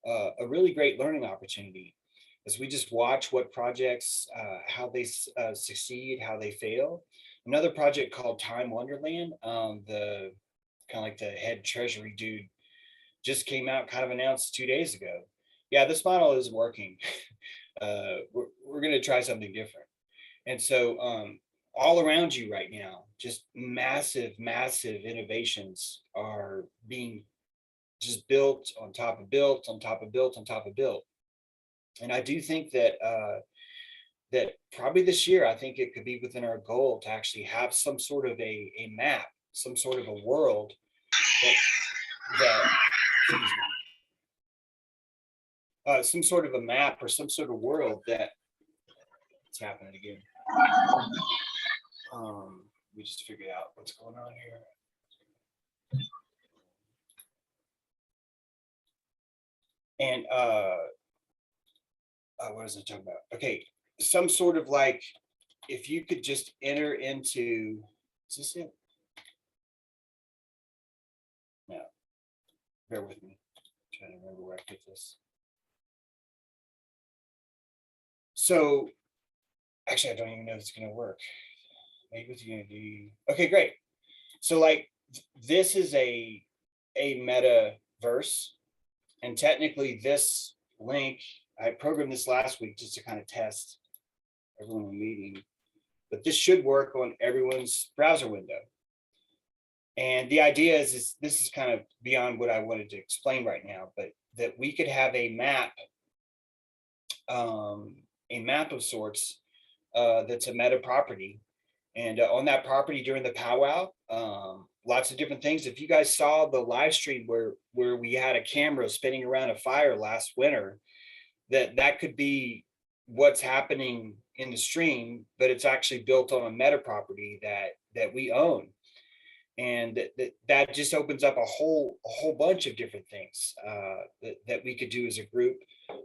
a really great learning opportunity as we just watch what projects, how they succeed, how they fail. Another project called Time Wonderland, the kind of like the head treasury dude just came out, kind of announced 2 days ago. Yeah, this model isn't working. We're going to try something different. And so all around you right now, just massive innovations are being just built on top of built on top of built on top of built. And I do think that that probably this year, I think it could be within our goal to actually have some sort of a map, some sort of a world some sort of a map or some sort of world that it's happening again. We just figured out what's going on here. And what was I talking about? Okay, some sort of like, if you could just enter into, is this it? No, bear with me. I'm trying to remember where I put this. So actually, I don't even know if it's going to work. Maybe it's going to be, okay, great. So like this is a metaverse, and technically this link, I programmed this last week just to kind of test everyone in the meeting, but this should work on everyone's browser window. And the idea is this is kind of beyond what I wanted to explain right now, but that we could have a map of sorts that's a meta property. And on that property during the powwow, lots of different things. If you guys saw the live stream where we had a camera spinning around a fire last winter, that could be what's happening in the stream, but it's actually built on a meta property that we own. And that just opens up a whole bunch of different things that we could do as a group.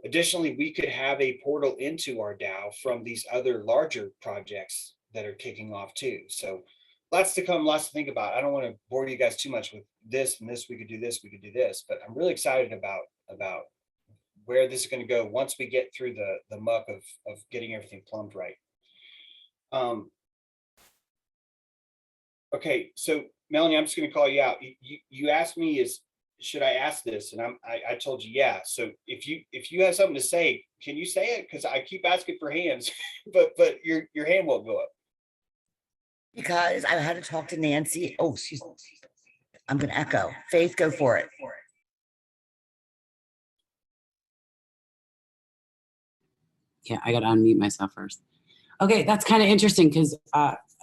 Additionally, we could have a portal into our DAO from these other larger projects that are kicking off too. So lots to come, lots to think about. I don't want to bore you guys too much with this and this. We could do this, we could do this, but I'm really excited about where this is going to go once we get through the muck of getting everything plumbed right. Okay, so Melanie, I'm just going to call you out. You asked me, should I ask this? And I told you, yeah. So if you have something to say, can you say it? Because I keep asking for hands, but your hand won't go up. Because I had to talk to Nancy. Oh, I'm going to echo. Faith, go for it. Yeah, I got to unmute myself first. Okay, that's kind of interesting because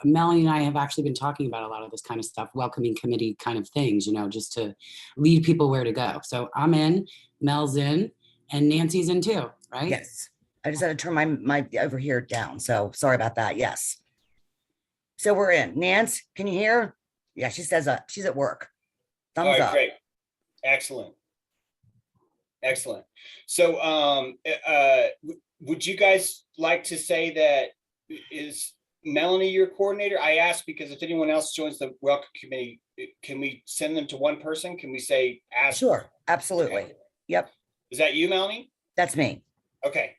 Melanie and I have actually been talking about a lot of this kind of stuff, welcoming committee kind of things, just to lead people where to go. So I'm in, Mel's in, and Nancy's in too, right? Yes. I just had to turn my over here down. So sorry about that. Yes. So we're in. Nance, can you hear? Yeah, she says she's at work. All Thumbs right, up. great. Excellent. So would you guys like to say that is Melanie your coordinator? I asked because if anyone else joins the welcome committee, can we send them to one person? Can we say ask? Sure, absolutely. Okay. Yep, Is that you, Melanie? that's me. Okay.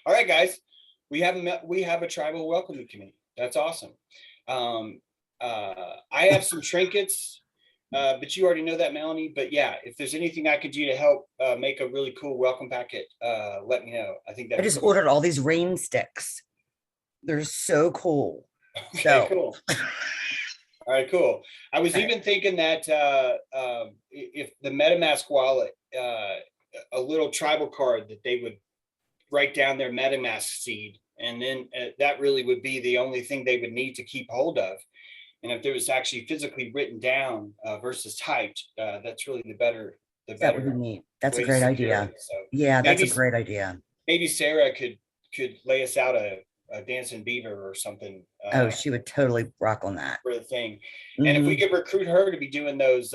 All right, guys. We have a tribal welcoming committee. That's awesome. I have some trinkets, but you already know that, Melanie. But yeah, if there's anything I could do to help make a really cool welcome packet, let me know. I think that I just ordered all these rain sticks. They're so cool. Okay, So cool. All right, cool. I was Okay. even thinking that if the MetaMask wallet, a little tribal card that they would write down their MetaMask seed, and then that really would be the only thing they would need to keep hold of. And if there was actually physically written down versus typed, that's really the better. that would be neat. That's a way to great secure idea. it. So Yeah, that's a maybe- great idea. maybe Sarah could lay us out a dancing beaver or something. Oh, she would totally rock on that. For the thing. And if we Mhm. could recruit her to be doing those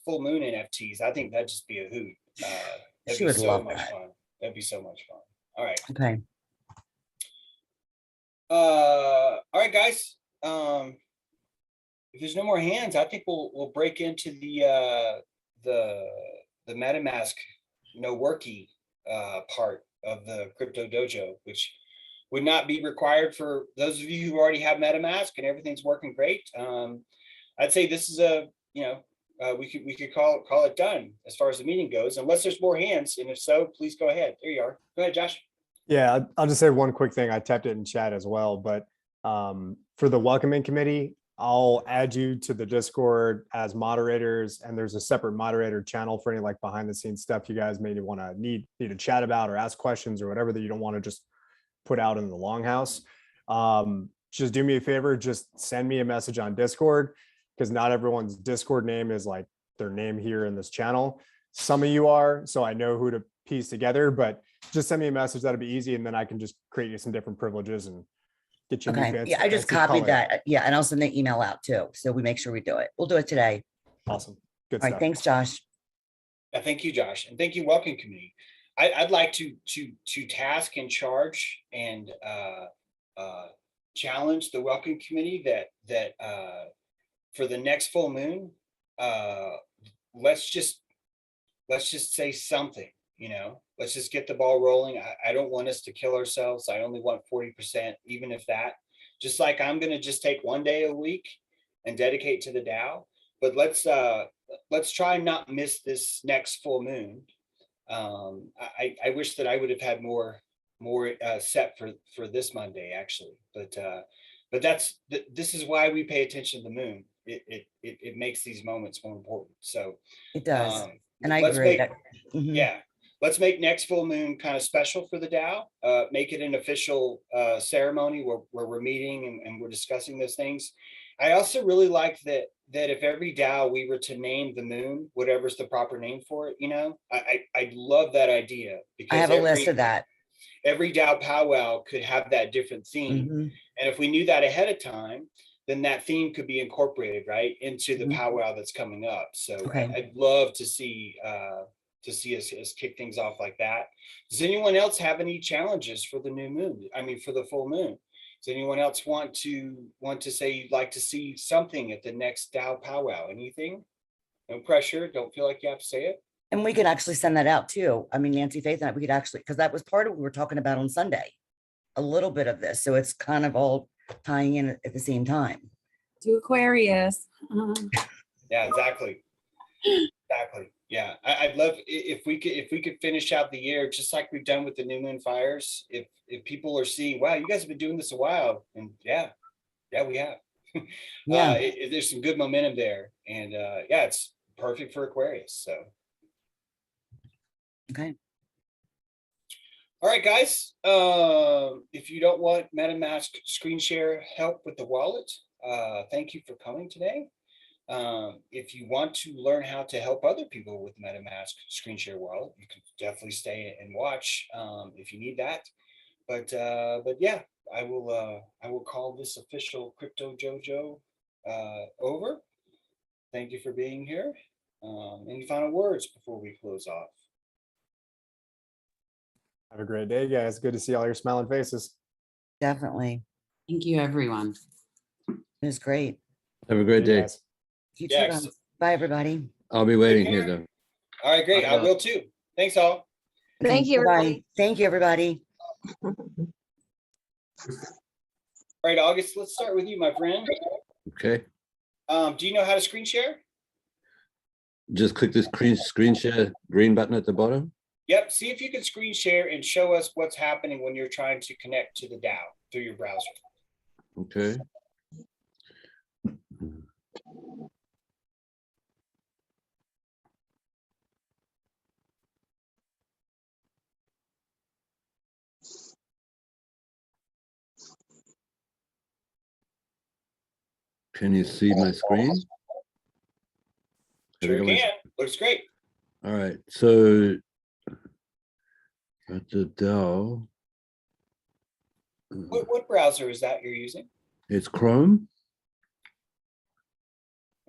full moon NFTs, I think that'd just be a hoot. That'd She be would so love much that. fun. That'd be so much fun. All right. Okay. All right, guys. If there's no more hands, I think we'll break into the MetaMask no worky part of the crypto dojo, which would not be required for those of you who already have MetaMask and everything's working great. I'd say this is we could call it done as far as the meeting goes, unless there's more hands. And if so, please go ahead. There you are. Go ahead, Josh. Yeah, I'll just say one quick thing. I tapped it in chat as well, but for the welcoming committee, I'll add you to the Discord as moderators, and there's a separate moderator channel for any like behind the scenes stuff you guys maybe want to need to chat about or ask questions or whatever that you don't want to just put out in the longhouse. Just do me a favor, just send me a message on Discord, because not everyone's Discord name is like their name here in this channel. Some of you are, so I know who to piece together, but just send me a message. That'll be easy. And then I can just create you some different privileges and get you. Okay. Yeah, I just copied that. Yeah, and I'll send the email out too. So we make sure we do it. We'll do it today. Awesome. Good All right. stuff. Thanks, Josh. Thank you, Josh, and thank you, welcome committee. I'd like to task and charge and challenge the welcome committee that for the next full moon, let's just say something. Let's just get the ball rolling. I don't want us to kill ourselves. I only want 40%, even if that. Just like I'm going to just take one day a week and dedicate to the DAO. But let's try and not miss this next full moon. I wish that I would have had more set for this Monday actually, but this is why we pay attention to the moon. It makes these moments more important. So It does. And I let's agree. make- Mhm. yeah, let's make next full moon kind of special for the DAO. Make it an official ceremony where we're meeting and we're discussing those things. I also really like that if every DAO we were to name the moon, whatever's the proper name for it, I love that idea. Because I have a list of that. every DAO powwow could have that different theme. Mhm. And if we knew that ahead of time, then that theme could be incorporated right into the Mhm. powwow that's coming up. So Okay. I'd love to see us kick things off like that. Does anyone else have any challenges for the new moon? I mean, for the full moon? Does anyone else want to say you'd like to see something at the next Dow powwow? Anything? No pressure. Don't feel like you have to say it. And we could actually send that out too. I mean, Nancy Faith and I, we could actually, because that was part of what we were talking about on Sunday. A little bit of this. So it's kind of all tying in at the same time. To Aquarius. Yeah, exactly. Exactly. Yeah. I'd love if we could finish out the year just like we've done with the new moon fires. If people are seeing, wow, you guys have been doing this a while. And yeah, we have. Yeah. There's some good momentum there. And yeah, it's perfect for Aquarius. So Okay. all right, guys. If you don't want MetaMask screen share help with the wallet, thank you for coming today. If you want to learn how to help other people with MetaMask screen share wallet, you can definitely stay and watch if you need that. But yeah, I will call this official Crypto Dojo over. Thank you for being here. Any final words before we close off? Have a great day, guys. Good to see all your smiling faces. Definitely. Thank you, everyone. It was great. Have a great See you day. guys. You too, Yeah, guys. Bye, everybody. I'll be waiting care. here though. All right, great. I will too. Thanks all. Thank you, Bye-bye. everybody. Thank you, everybody. All right, August, let's start with you, my friend. Okay. Do you know how to screen share? Just click this screen share green button at the bottom. Yep. See if you can screen share and show us what's happening when you're trying to connect to the DAO through your browser. Okay. Can you see my screen? Have you Sure got my- can. Looks great. All right. So at the DAO, What browser is that you're using? it's Chrome.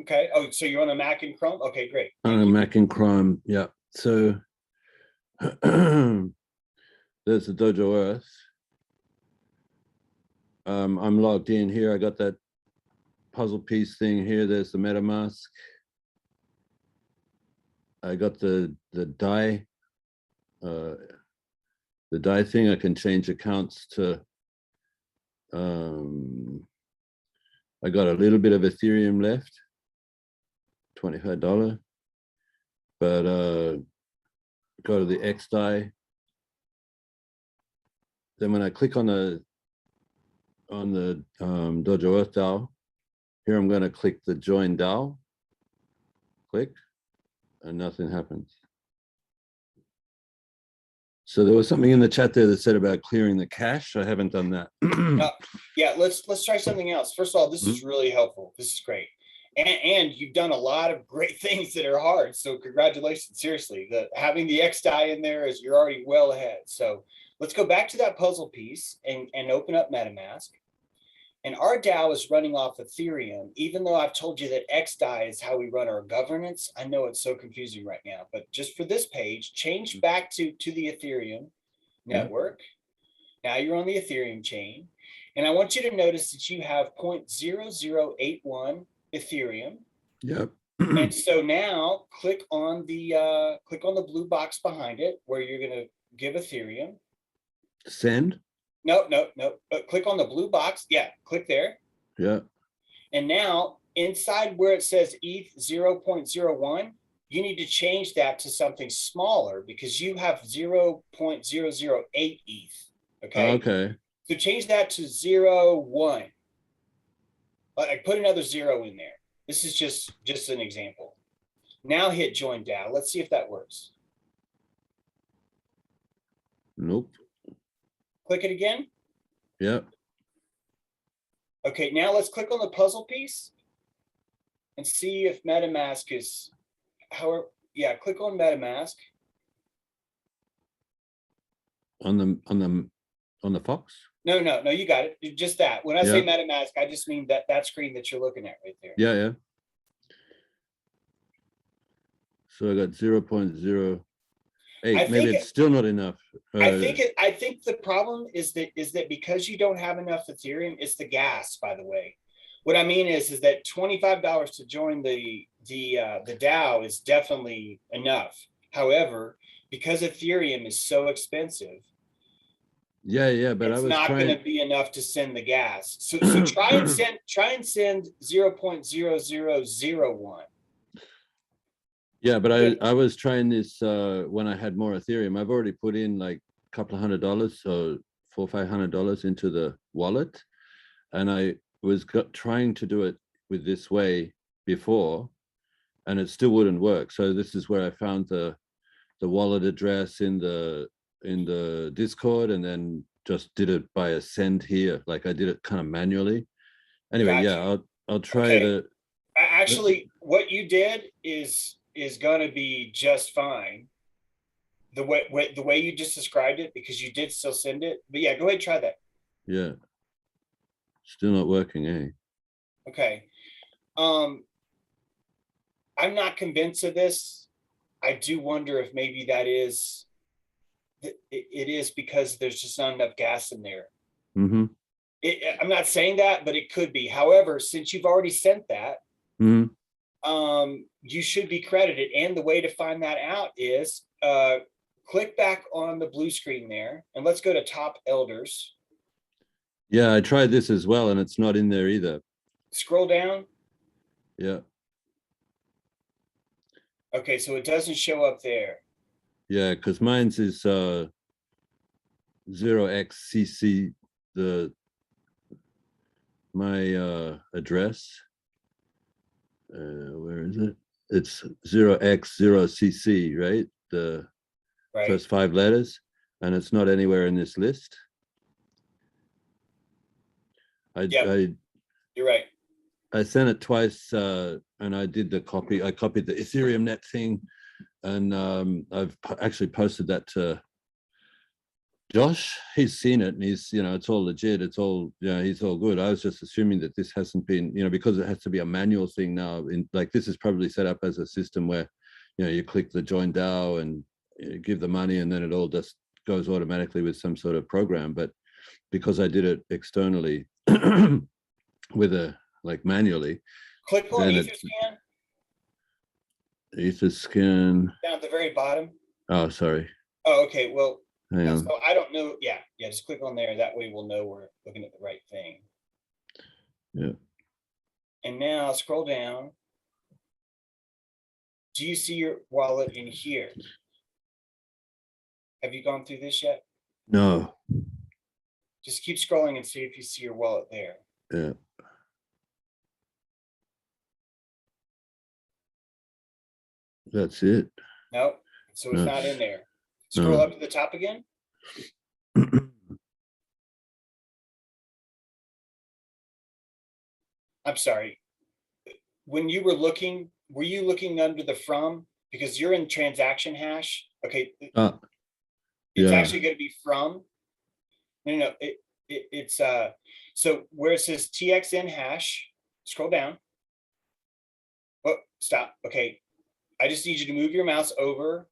Okay. Oh, so you're on a Mac and Chrome? Okay, great. On a Mac and Chrome. Yeah. So there's the Dojo Earth. I'm logged in here. I got that puzzle piece thing here. There's the MetaMask. I got the die thing. I can change accounts to I got a little bit of Ethereum left, $25, but go to the X die. Then when I click on the Dojo Earth DAO, here I'm going to click the join DAO, click, and nothing happens. So there was something in the chat there that said about clearing the cache. I haven't done that. Yeah, let's try something else. First of all, this is really helpful. This is great. And you've done a lot of great things that are hard. So congratulations, seriously. Having the X die in there is you're already well ahead. So let's go back to that puzzle piece and open up MetaMask. And our DAO is running off Ethereum, even though I've told you that XDAI is how we run our governance. I know it's so confusing right now, but just for this page, change back to the Ethereum network. Now you're on the Ethereum chain. And I want you to notice that you have 0.0081 Ethereum. Yep. And so now click on the blue box behind it where you're going to give Ethereum. Send. No. Click on the blue box. Yeah, click there. Yeah. And now inside where it says ETH 0.01, you need to change that to something smaller because you have 0.008 ETH. Okay. Okay. So change that to 0.1. I put another 0 in there. This is just an example. Now hit join DAO. Let's see if that works. Nope. Click it again. Yep. Okay, now let's click on the puzzle piece and see if MetaMask is, however, yeah, click on MetaMask. On the Fox. No, you got it. Just that. When I say Yeah. MetaMask, I just mean that screen that you're looking at right there. Yeah, yeah. So I got 0.08. I Maybe think it's still not enough. I think the problem is that because you don't have enough Ethereum, it's the gas, by the way. What I mean is that $25 to join the DAO is definitely enough. However, because Ethereum is so expensive, yeah, but I it's was not going trying. to be enough to send the gas. So try and send 0.0001. Yeah, but I was trying this when I had more Ethereum. I've already put in like a couple of $100, so $400-500 into the wallet, and I was trying to do it with this way before, and it still wouldn't work. So this is where I found the wallet address in the Discord, and then just did it by a send here. Like I did it kind of manually. Anyway, Gotcha. yeah, I'll try to. Actually, what you did is going to be just fine. The way you just described it, because you did still send it. But yeah, go ahead and try that. Yeah, still not working, eh? Okay. I'm not convinced of this. I do wonder if maybe it is because there's just not enough gas in there. Mm-hmm. I'm not saying that, but it could be. However, since you've already sent that, you should be credited. And the way to find that out is click back on the blue screen there, and let's go to top elders. Yeah, I tried this as well, and it's not in there either. Scroll down. Yeah. Okay, so it doesn't show up there. Yeah, because mine's is 0xcc, my address. Where is it? It's 0x0cc, right? The first 5 letters, and it's not anywhere in this list. You're right. I sent it twice, and I did the copy. I copied the Ethereum net thing, and I've actually posted that to Josh. He's seen it, and he's, it's all legit. It's all, he's all good. I was just assuming that this hasn't been, because it has to be a manual thing now. In like, this is probably set up as a system where, you click the join DAO and give the money, and then it all just goes automatically with some sort of program. But because I did it externally with manually. Click on Etherscan. Etherscan. Down at the very bottom. Oh, sorry. Oh, okay. Well, hang on. So I don't know. Yeah. Just click on there. That way we'll know we're looking at the right thing. Yeah. And now scroll down. Do you see your wallet in here? Have you gone through this yet? No. Just keep scrolling and see if you see your wallet there. Yeah. That's it. No, so it's not in there. Scroll up to the top again. I'm sorry. When you were looking, were you looking under the from? Because you're in transaction hash. Okay. It's actually going to be from. No, it's so where it says TXN hash, scroll down. Oh, stop. Okay. I just need you to move your mouse over.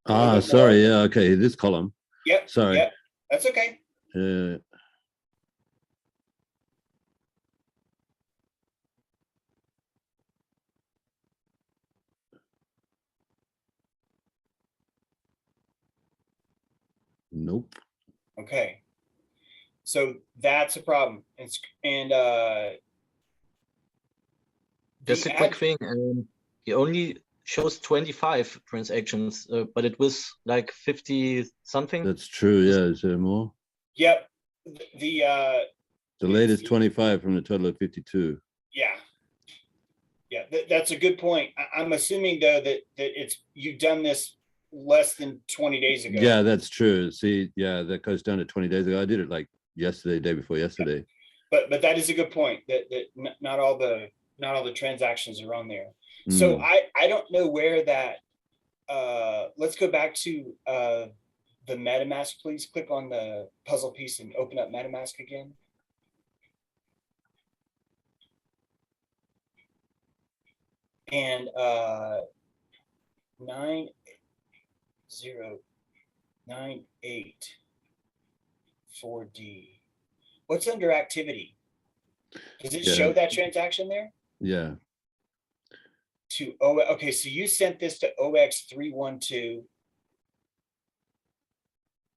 Sorry. Yeah. Okay. This column. Yep. Sorry. Yep. That's okay. Nope. Okay. So that's a problem. And just a quick thing. It only shows 25 transactions, but it was like 50 something. That's true. Yeah. Is there more? Yep. The latest 25 from the total of 52. Yeah. That's a good point. I'm assuming though that you've done this less than 20 days ago. Yeah, that's true. See, yeah, that goes down to 20 days ago. I did it like yesterday, day before yesterday. But that is a good point, that not all the transactions are on there. So I don't know where that let's go back to the MetaMask, please? Click on the puzzle piece and open up MetaMask again. And 90984D. What's under activity? Does it Yeah. show that transaction there? Yeah. To okay, so you sent this to OX312.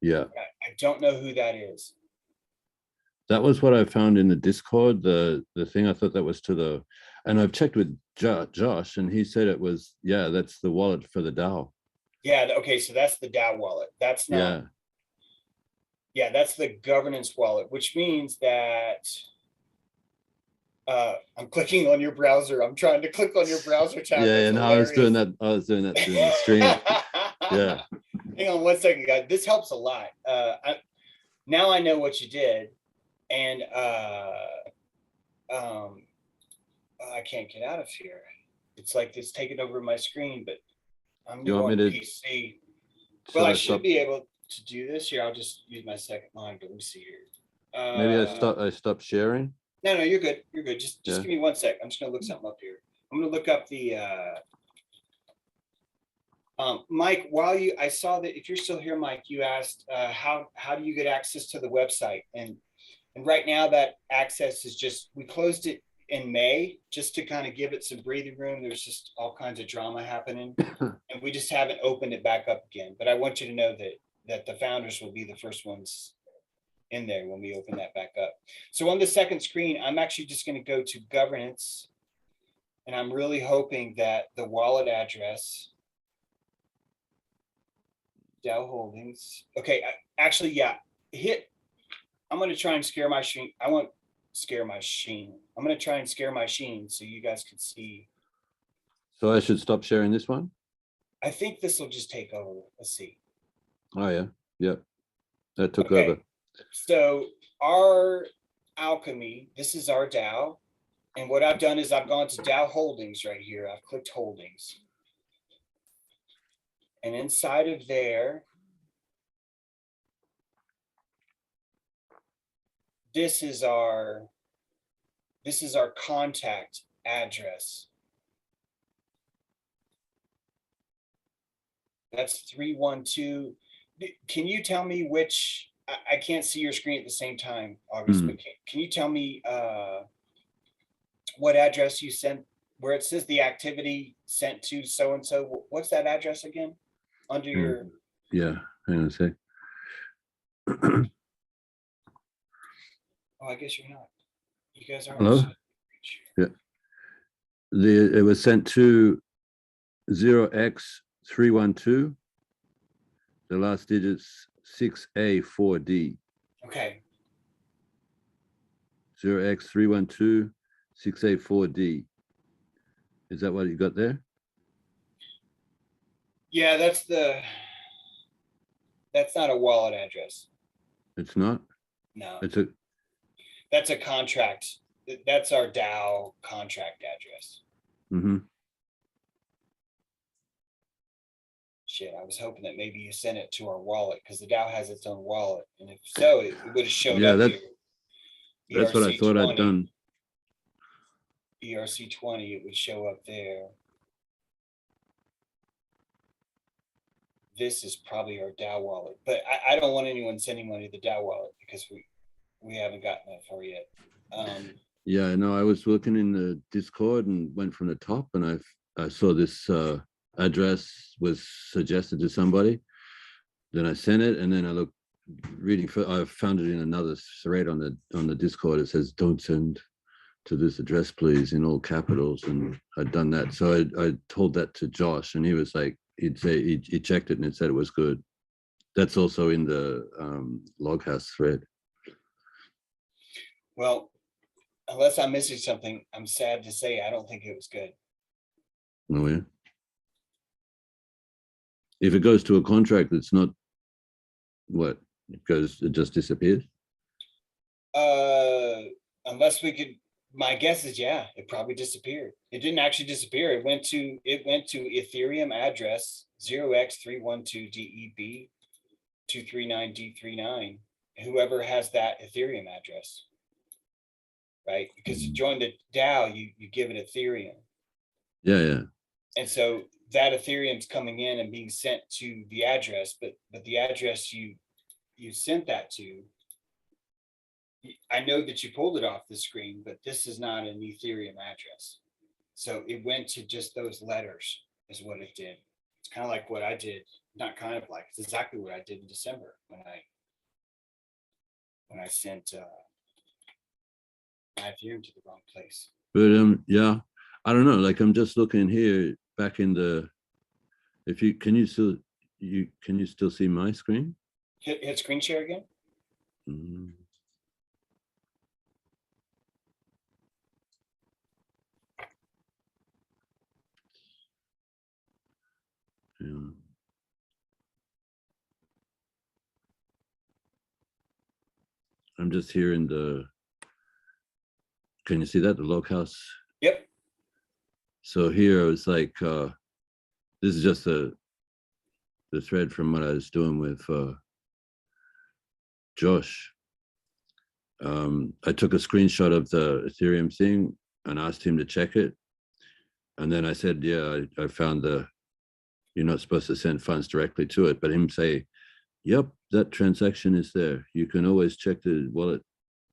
Yeah. I don't know who that is. That was what I found in the Discord, the thing. I thought that was to the, and I've checked with Josh, and he said it was, yeah, that's the wallet for the DAO. Yeah, okay, so that's the DAO wallet. That's not, Yeah. yeah, that's the governance wallet, which means that I'm clicking on your browser. I'm trying to click on your browser tab. Yeah, That's and I was doing hilarious. that. I was doing that during the stream. Yeah. Hang on one second, guys. This helps a lot. Now I know what you did, and I can't get out of here. It's like it's taking over my screen, but I'm You want me going to- PC. Should Well, I stop? should be able to do this here. I'll just use my second monitor. Let me see here. Maybe I stopped sharing. No, you're good. You're good. Just Yeah. give me 1 sec. I'm just gonna look something up here. I'm gonna look up the Mike, while I saw that if you're still here, Mike, you asked how do you get access to the website? And right now that access is just, we closed it in May just to kind of give it some breathing room. There's just all kinds of drama happening, and we just haven't opened it back up again. But I want you to know that the founders will be the first ones in there when we open that back up. So on the second screen, I'm actually just going to go to governance, and I'm really hoping that the wallet address, DAO Holdings. Okay, actually, yeah, I'm going to try and scare my sheen. I'm going to try and scare my sheen so you guys can see. So I should stop sharing this one. I think this will just take over. Let's see. Oh yeah, yeah, that took Okay. over. So our alchemy, this is our DAO. And what I've done is I've gone to DAO Holdings right here. I've clicked Holdings. And inside of there, this is our contact address. That's 312. Can you tell me which, I can't see your screen at the same time, August, but can you tell me what address you sent, where it says the activity sent to so-and-so? What's that address again? Under your. Yeah, hang on a sec. Oh, I guess you're not. You guys aren't. Hello? Yeah. It was sent to 0x312. The last digits 6A4D. Okay. 0x312 6A4D. Is that what you got there? Yeah, that's not a wallet address. It's not. No, It's a. that's a contract. That's our DAO contract address. Mm-hmm. Shit, I was hoping that maybe you sent it to our wallet because the DAO has its own wallet, and if so, it would have showed Yeah, up that's here. what I thought I'd done. ERC20, it would show up there. This is probably our DAO wallet, but I don't want anyone sending money to the DAO wallet because we haven't gotten that far yet. Yeah, no, I was looking in the Discord and went from the top, and I saw this address was suggested to somebody. Then I sent it, and then I looked reading for. I found it in another thread on the Discord. It says, "Don't send to this address, please," in all capitals, and I'd done that. So I told that to Josh, and he was like, he'd say he checked it and it said it was good. That's also in the Loghouse thread. Well, unless I'm missing something, I'm sad to say I don't think it was good. Oh yeah. If it goes to a contract, it's not what it goes. It just disappears. Unless we could. My guess is yeah, it probably disappeared. It didn't actually disappear. It went to Ethereum address 0x312DEB 239D39, whoever has that Ethereum address, right? Because to join the DAO, you give it Ethereum. Yeah. And so that Ethereum's coming in and being sent to the address, but the address you sent that to, I know that you pulled it off the screen, but this is not an Ethereum address. So it went to just those letters is what it did. It's kind of like what I did, not kind of like, it's exactly what I did in December when I sent my Ethereum to the wrong place. But yeah, I don't know. Like I'm just looking here back in the. If you can you still see my screen? Hit screen share again. Mm. Yeah. I'm just here in the. Can you see that, the localhouse? Yep. So here it's like this is just the thread from what I was doing with Josh. I took a screenshot of the Ethereum thing and asked him to check it. And then I said, yeah, I found you're not supposed to send funds directly to it, but him say, yep, that transaction is there. You can always check the wallet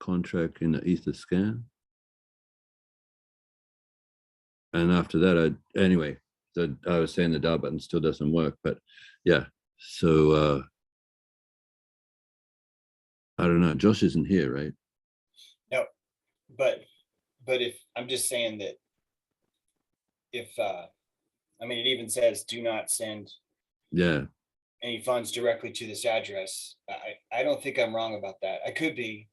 contract in the Ether scan. And after that, I was saying the DAO button still doesn't work, but yeah. So I don't know. Josh isn't here, right? No, but if I'm just saying that if I mean, it even says do not send any funds directly to this address. I don't think I'm wrong about that. I could be.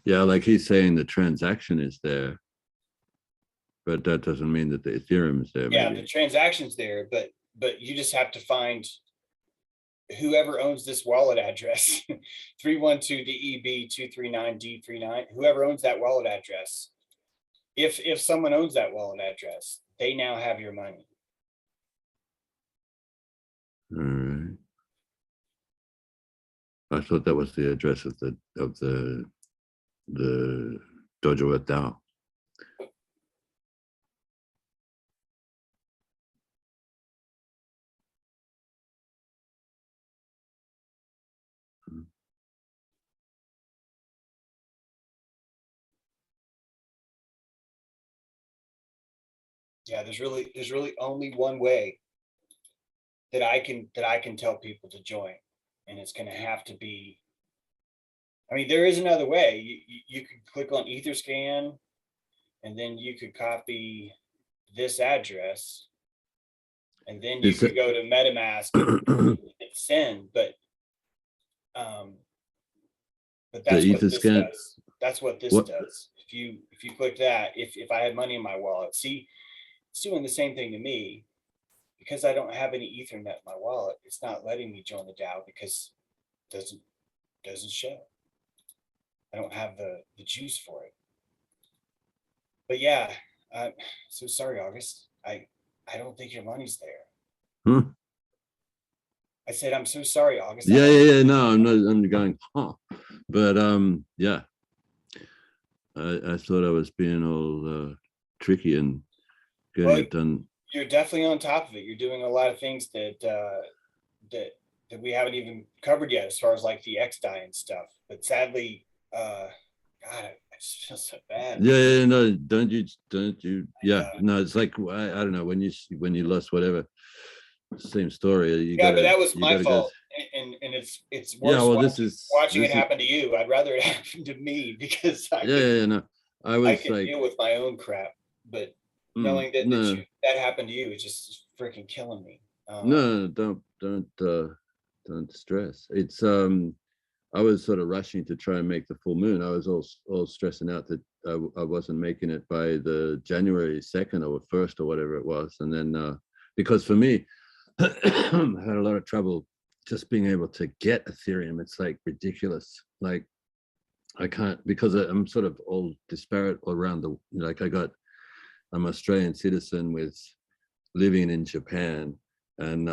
Yeah, like he's saying the transaction is there, but that doesn't mean that the Ethereum is there. Yeah, maybe. the transaction's there, but you just have to find whoever owns this wallet address, 312DEB239D39, whoever owns that wallet address. If someone owns that wallet address, they now have your money. All right. I thought that was the address of the Dojo at DAO. Yeah, there's really only one way that I can tell people to join, and it's going to have to be. I mean, there is another way. You could click on Etherscan, and then you could copy this address, and then you could go to MetaMask and send. But that's what this does. That's what this does. If you click that, if I had money in my wallet, see, it's doing the same thing to me. Because I don't have any Ethernet in my wallet, it's not letting me join the DAO because it doesn't show. I don't have the juice for it. But yeah, so sorry, August. I don't think your money's there. I said, I'm so sorry, August. Yeah. No, I'm not. I'm going, huh? But yeah. I thought I was being all tricky and getting it done. You're definitely on top of it. You're doing a lot of things that we haven't even covered yet, as far as like the XDAI and stuff. But sadly, God, I just feel so bad. Yeah, no, don't you? Yeah, no, it's like I don't know, when you lost whatever, same story. But that was my fault, and it's worse. Yeah, well, watching it happen to you. I'd rather it happen to me because I can deal with my own crap, but knowing that happened to you, it's just freaking killing me. No, don't stress. It's I was sort of rushing to try and make the full moon. I was all stressing out that I wasn't making it by the January 2nd or 1st or whatever it was. And then because for me, I had a lot of trouble just being able to get Ethereum. It's like ridiculous. Like I can't, because I'm sort of all disparate around I'm an Australian citizen with living in Japan, and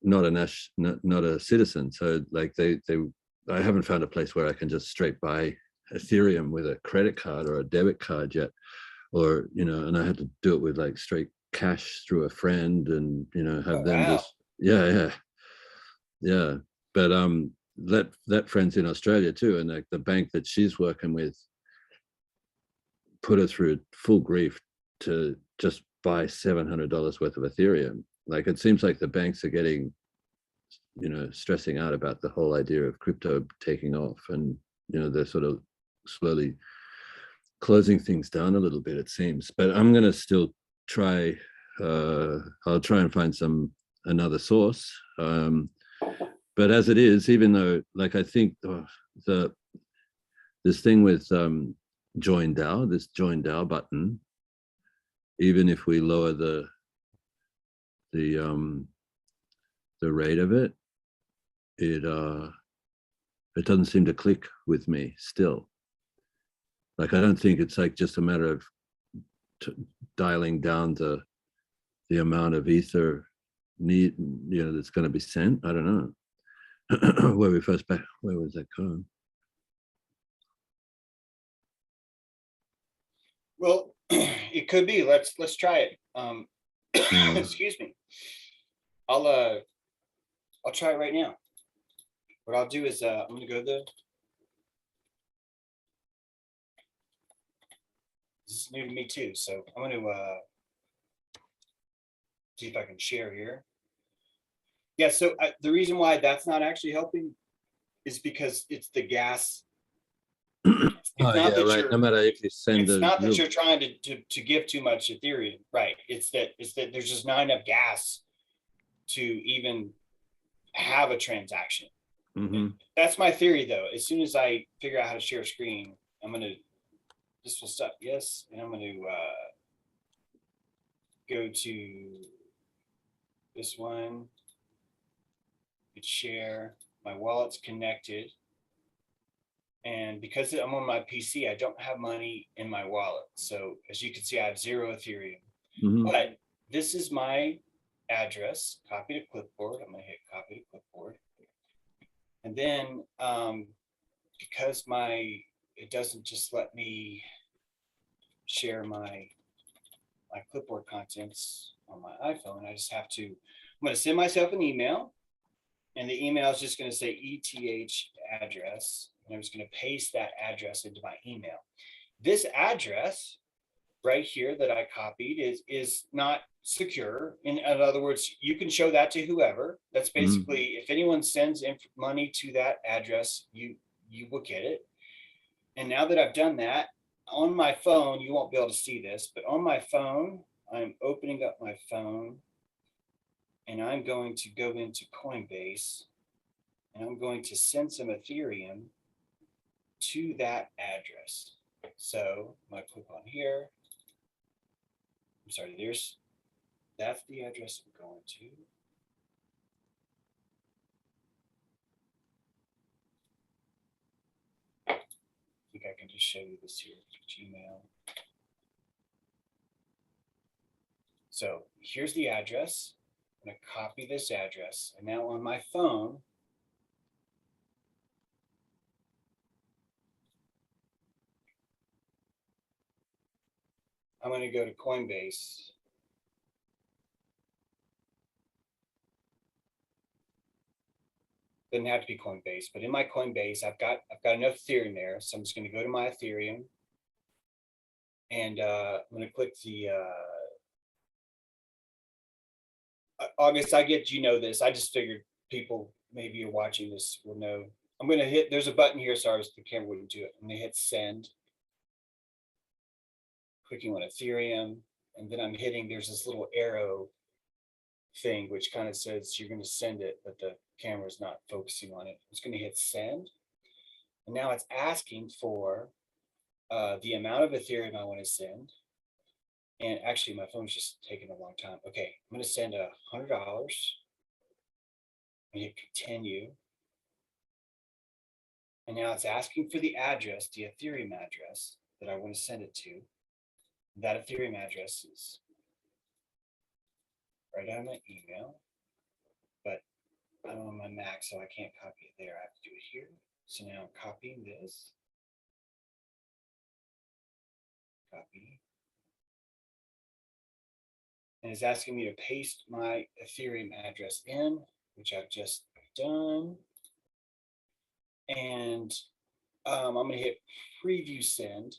not a citizen. So like I haven't found a place where I can just straight buy Ethereum with a credit card or a debit card yet, or, you know, and I had to do it with like straight cash through a friend and, you know, have Oh, them wow. just, yeah. But that friend's in Australia too. And like the bank that she's working with put her through full grief to just buy $700 worth of Ethereum. Like it seems like the banks are getting, you know, stressing out about the whole idea of crypto taking off, and, you know, they're sort of slowly closing things down a little bit, it seems. But I'm going to still try, I'll try and find another source. But as it is, even though, like, I think this thing with join DAO button, even if we lower the rate of it, it doesn't seem to click with me still. Like, I don't think it's like just a matter of dialing down the amount of ether that's going to be sent. I don't know. Where was that going? Well, it could be. Let's try it. Mm. Excuse me. I'll try it right now. What I'll do is I'm gonna go to this is new to me too, so I'm gonna see if I can share here. Yeah, so the reason why that's not actually helping is because it's the gas. It's not yeah, that right. you're, No matter if you send it's not that you're trying to give too much Ethereum, right? It's that there's just not enough gas to even have a transaction. Mhm. That's my theory, though. As soon as I figure out how to share a screen, this will stop. Yes, and I'm gonna go to this one. Hit share. My wallet's connected. And because I'm on my PC, I don't have money in my wallet. So as you can see, I have 0 Ethereum. Mhm. But this is my address. Copy to clipboard. I'm going to hit copy to clipboard. And then because it doesn't just let me share my clipboard contents on my iPhone, I just have to, I'm going to send myself an email. And the email is just going to say ETH address. And I'm just going to paste that address into my email. This address right here that I copied is not secure. In other words, you can show that to whoever. That's basically, if anyone sends money to that address, you will get it. And now that I've done that, on my phone, you won't be able to see this, but on my phone, I'm opening up my phone. And I'm going to go into Coinbase and I'm going to send some Ethereum to that address. So I'm going to click on here. I'm sorry, that's the address I'm going to. I think I can just show you this here, Gmail. So here's the address. I'm going to copy this address. And now on my phone, I'm going to go to Coinbase. Doesn't have to be Coinbase, but in my Coinbase, I've got enough Ethereum there. So I'm just going to go to my Ethereum. And I'm going to click the August. You know this. I just figured people maybe you're watching this will know. I'm going to hit, there's a button here. Sorry, the camera wouldn't do it. I'm going to hit send. Clicking on Ethereum. And then I'm hitting, there's this little arrow thing, which kind of says you're going to send it, but the camera's not focusing on it. I'm just going to hit send. And now it's asking for the amount of Ethereum I want to send. And actually, my phone's just taking a long time. Okay, I'm going to send $100 and hit continue. And now it's asking for the address, the Ethereum address that I want to send it to. That Ethereum address is right on my email. But I'm on my Mac, so I can't copy it there. I have to do it here. So now I'm copying this. Copy. And it's asking me to paste my Ethereum address in, which I've just done. And I'm going to hit preview send.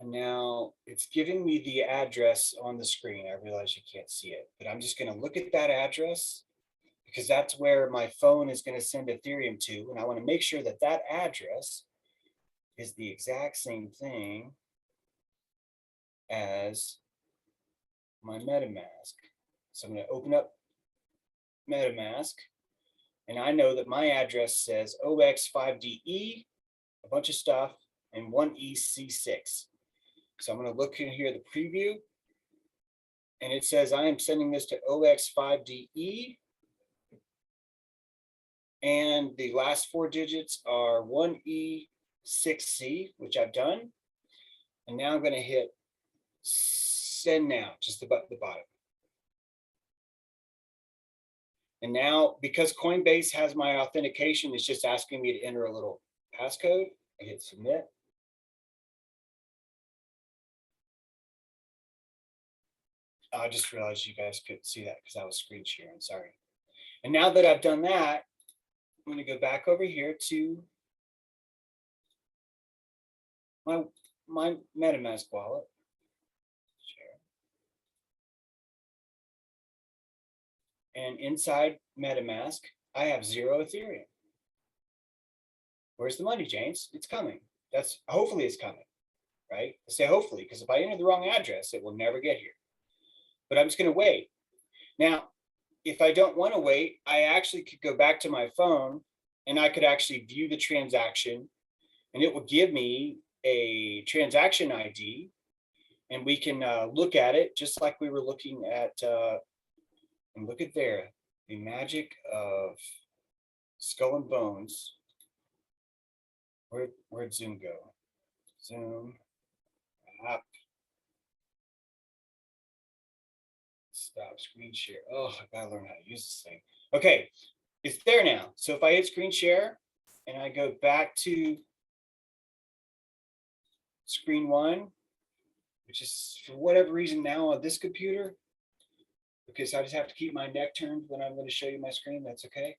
And now it's giving me the address on the screen. I realize you can't see it, but I'm just going to look at that address because that's where my phone is going to send Ethereum to. And I want to make sure that that address is the exact same thing as my MetaMask. So I'm going to open up MetaMask, and I know that my address says OX5DE, a bunch of stuff, and 1EC6. So I'm going to look in here, the preview, and it says I am sending this to OX5DE, and the last 4 digits are 1E6C, which I've done. And now I'm going to hit send now, just the button at the bottom. And now, because Coinbase has my authentication, it's just asking me to enter a little passcode. I hit submit. I just realized you guys couldn't see that because I was screen sharing, sorry. And now that I've done that, I'm going to go back over here to my MetaMask wallet. Share. And inside MetaMask, I have 0 Ethereum. Where's the money, James? It's coming. That's hopefully it's coming, right? I say hopefully, because if I enter the wrong address, it will never get here. But I'm just going to wait. Now, if I don't want to wait, I actually could go back to my phone and I could actually view the transaction, and it will give me a transaction ID, and we can look at it just like we were looking at, and look at there, the magic of Skull and Bones. Where'd Zoom go? Zoom, up. Stop screen share. Oh, I gotta learn how to use this thing. Okay, it's there now. So if I hit screen share and I go back to screen 1, which is for whatever reason now on this computer, because I just have to keep my neck turned when I'm going to show you my screen. That's okay.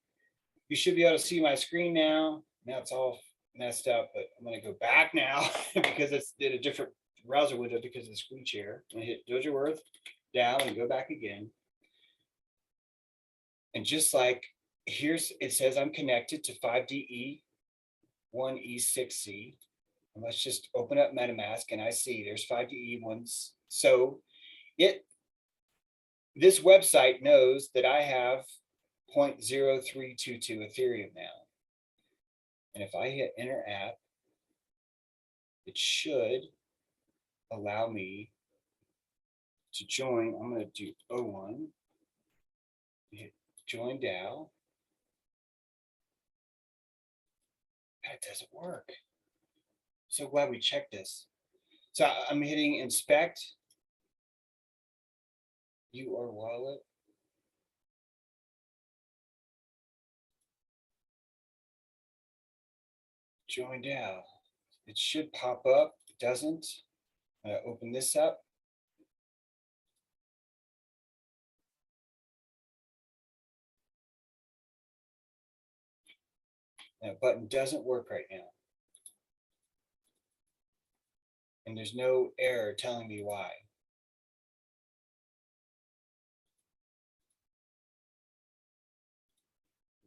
You should be able to see my screen now. Now it's all messed up, but I'm going to go back now because it's in a different browser window because of the screen share. I'm going to hit Dojo Earth down and go back again. And just like here's, it says I'm connected to 5DE, 1E6C. And let's just open up MetaMask and I see there's 5DE ones. So this website knows that I have 0.0322 Ethereum now. And if I hit enter app, it should allow me to join. I'm going to do O1, hit join DAO. That doesn't work. So glad we checked this. So I'm hitting inspect your wallet. Join DAO. It should pop up. It doesn't. I'm going to open this up. That button doesn't work right now. And there's no error telling me why.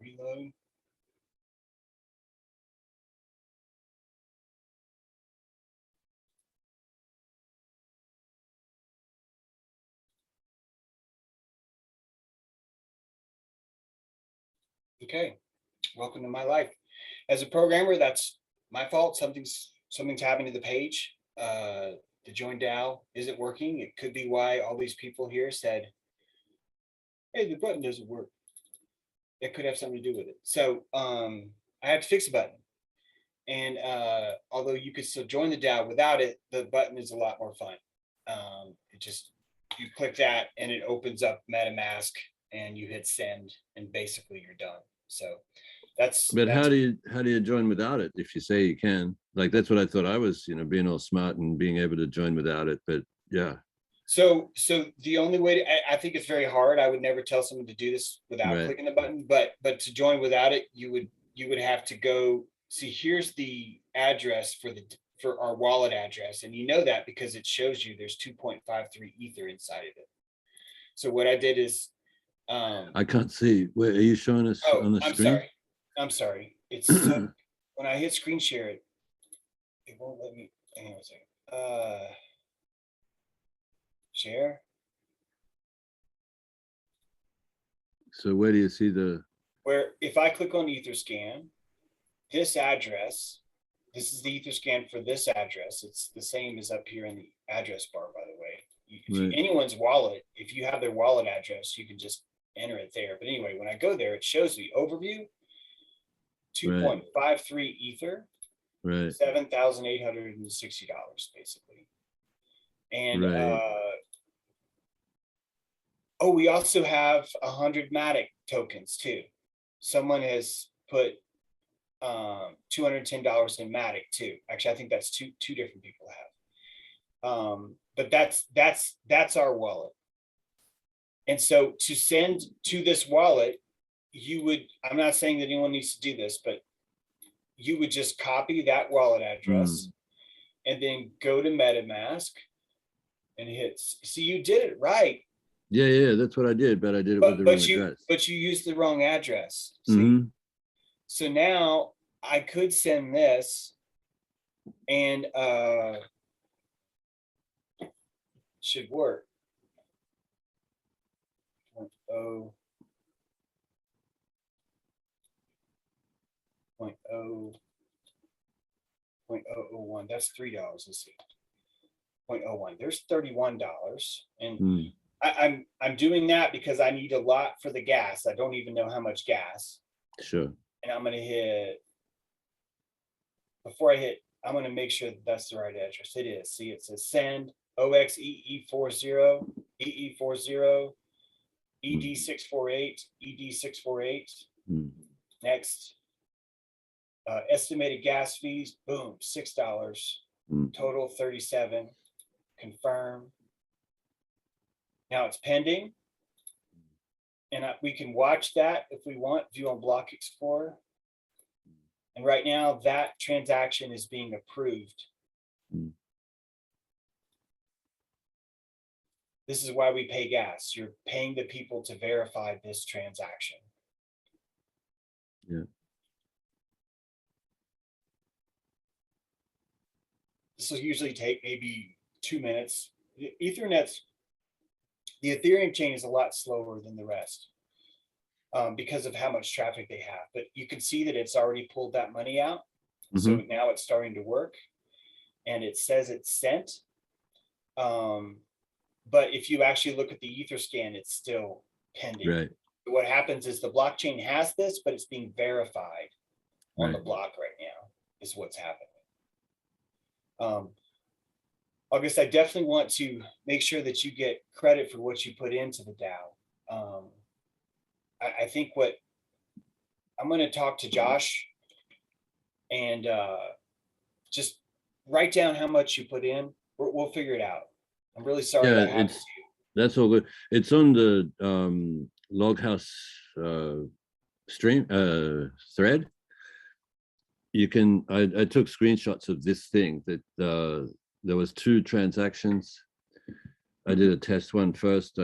Reload. Okay, welcome to my life. As a programmer, that's my fault. Something's happened to the page. The join DAO isn't working. It could be why all these people here said, hey, the button doesn't work. It could have something to do with it. So I had to fix the button. And although you could still join the DAO without it, the button is a lot more fun. It just, you click that and it opens up MetaMask and you hit send and basically you're done. So that's. But that's- how do you join without it if you say you can? Like that's what I thought I was, being all smart and being able to join without it. But yeah. So the only way I think it's very hard. I would never tell someone to do this without Right. clicking the button, but to join without it, you would have to go see, here's the address for our wallet address. And you know that because it shows you there's 2.53 Ether inside of it. So what I did is, I can't see. Where are you showing us on the screen? I'm sorry. It's so, when I hit screen share it won't let me, hang on a second. Share. So where do you see the? Where if I click on Etherscan, this address, this is the Etherscan for this address. It's the same as up here in the address bar, by the way. Right. Anyone's wallet, if you have their wallet address, you can just enter it there. But anyway, when I go there, it shows the overview, 2.53 Ether, Right. $7,860 basically. And Right. oh, we also have 100 Matic tokens too. Someone has put $210 in Matic too. Actually, I think that's two different people have. But that's our wallet. And so to send to this wallet, you would, I'm not saying that anyone needs to do this, but you would just copy that wallet address and then go to MetaMask and hit, see, you did it right. Yeah, that's what I did, but I did it with the wrong address. But you used the wrong address. See? Mhm. So now I could send this and should work. 0.0. .001. That's $3. Let's see. 0.01. There's $31, and I'm doing that because I need a lot for the gas. I don't even know how much gas. Sure. And I'm gonna hit. Before I hit, I'm gonna make sure that that's the right address. It is. See, it says send OXEE40 EE40 ED648 ED648. Next. Estimated gas fees, boom, $6. Total 37. Confirm. Now it's pending. And we can watch that if we want, view on Block Explorer. And right now that transaction is being approved. This is why we pay gas. You're paying the people to verify this transaction. Yeah. This will usually take maybe 2 minutes. The Ethereum chain is a lot slower than the rest because of how much traffic they have. But you can see that it's already pulled that money out. So now it's starting to work and it says it's sent. But if you actually look at the Etherscan, it's still pending. Right. What happens is the blockchain has this, but it's being verified on the block right now is what's happening. August, I definitely want to make sure that you get credit for what you put into the DAO. I think what I'm going to talk to Josh and just write down how much you put in. We'll figure it out. I'm really sorry that happened to you. That's all good. It's on the Loghouse thread. You can. I took screenshots of this thing that there was 2 transactions. I did a test one first.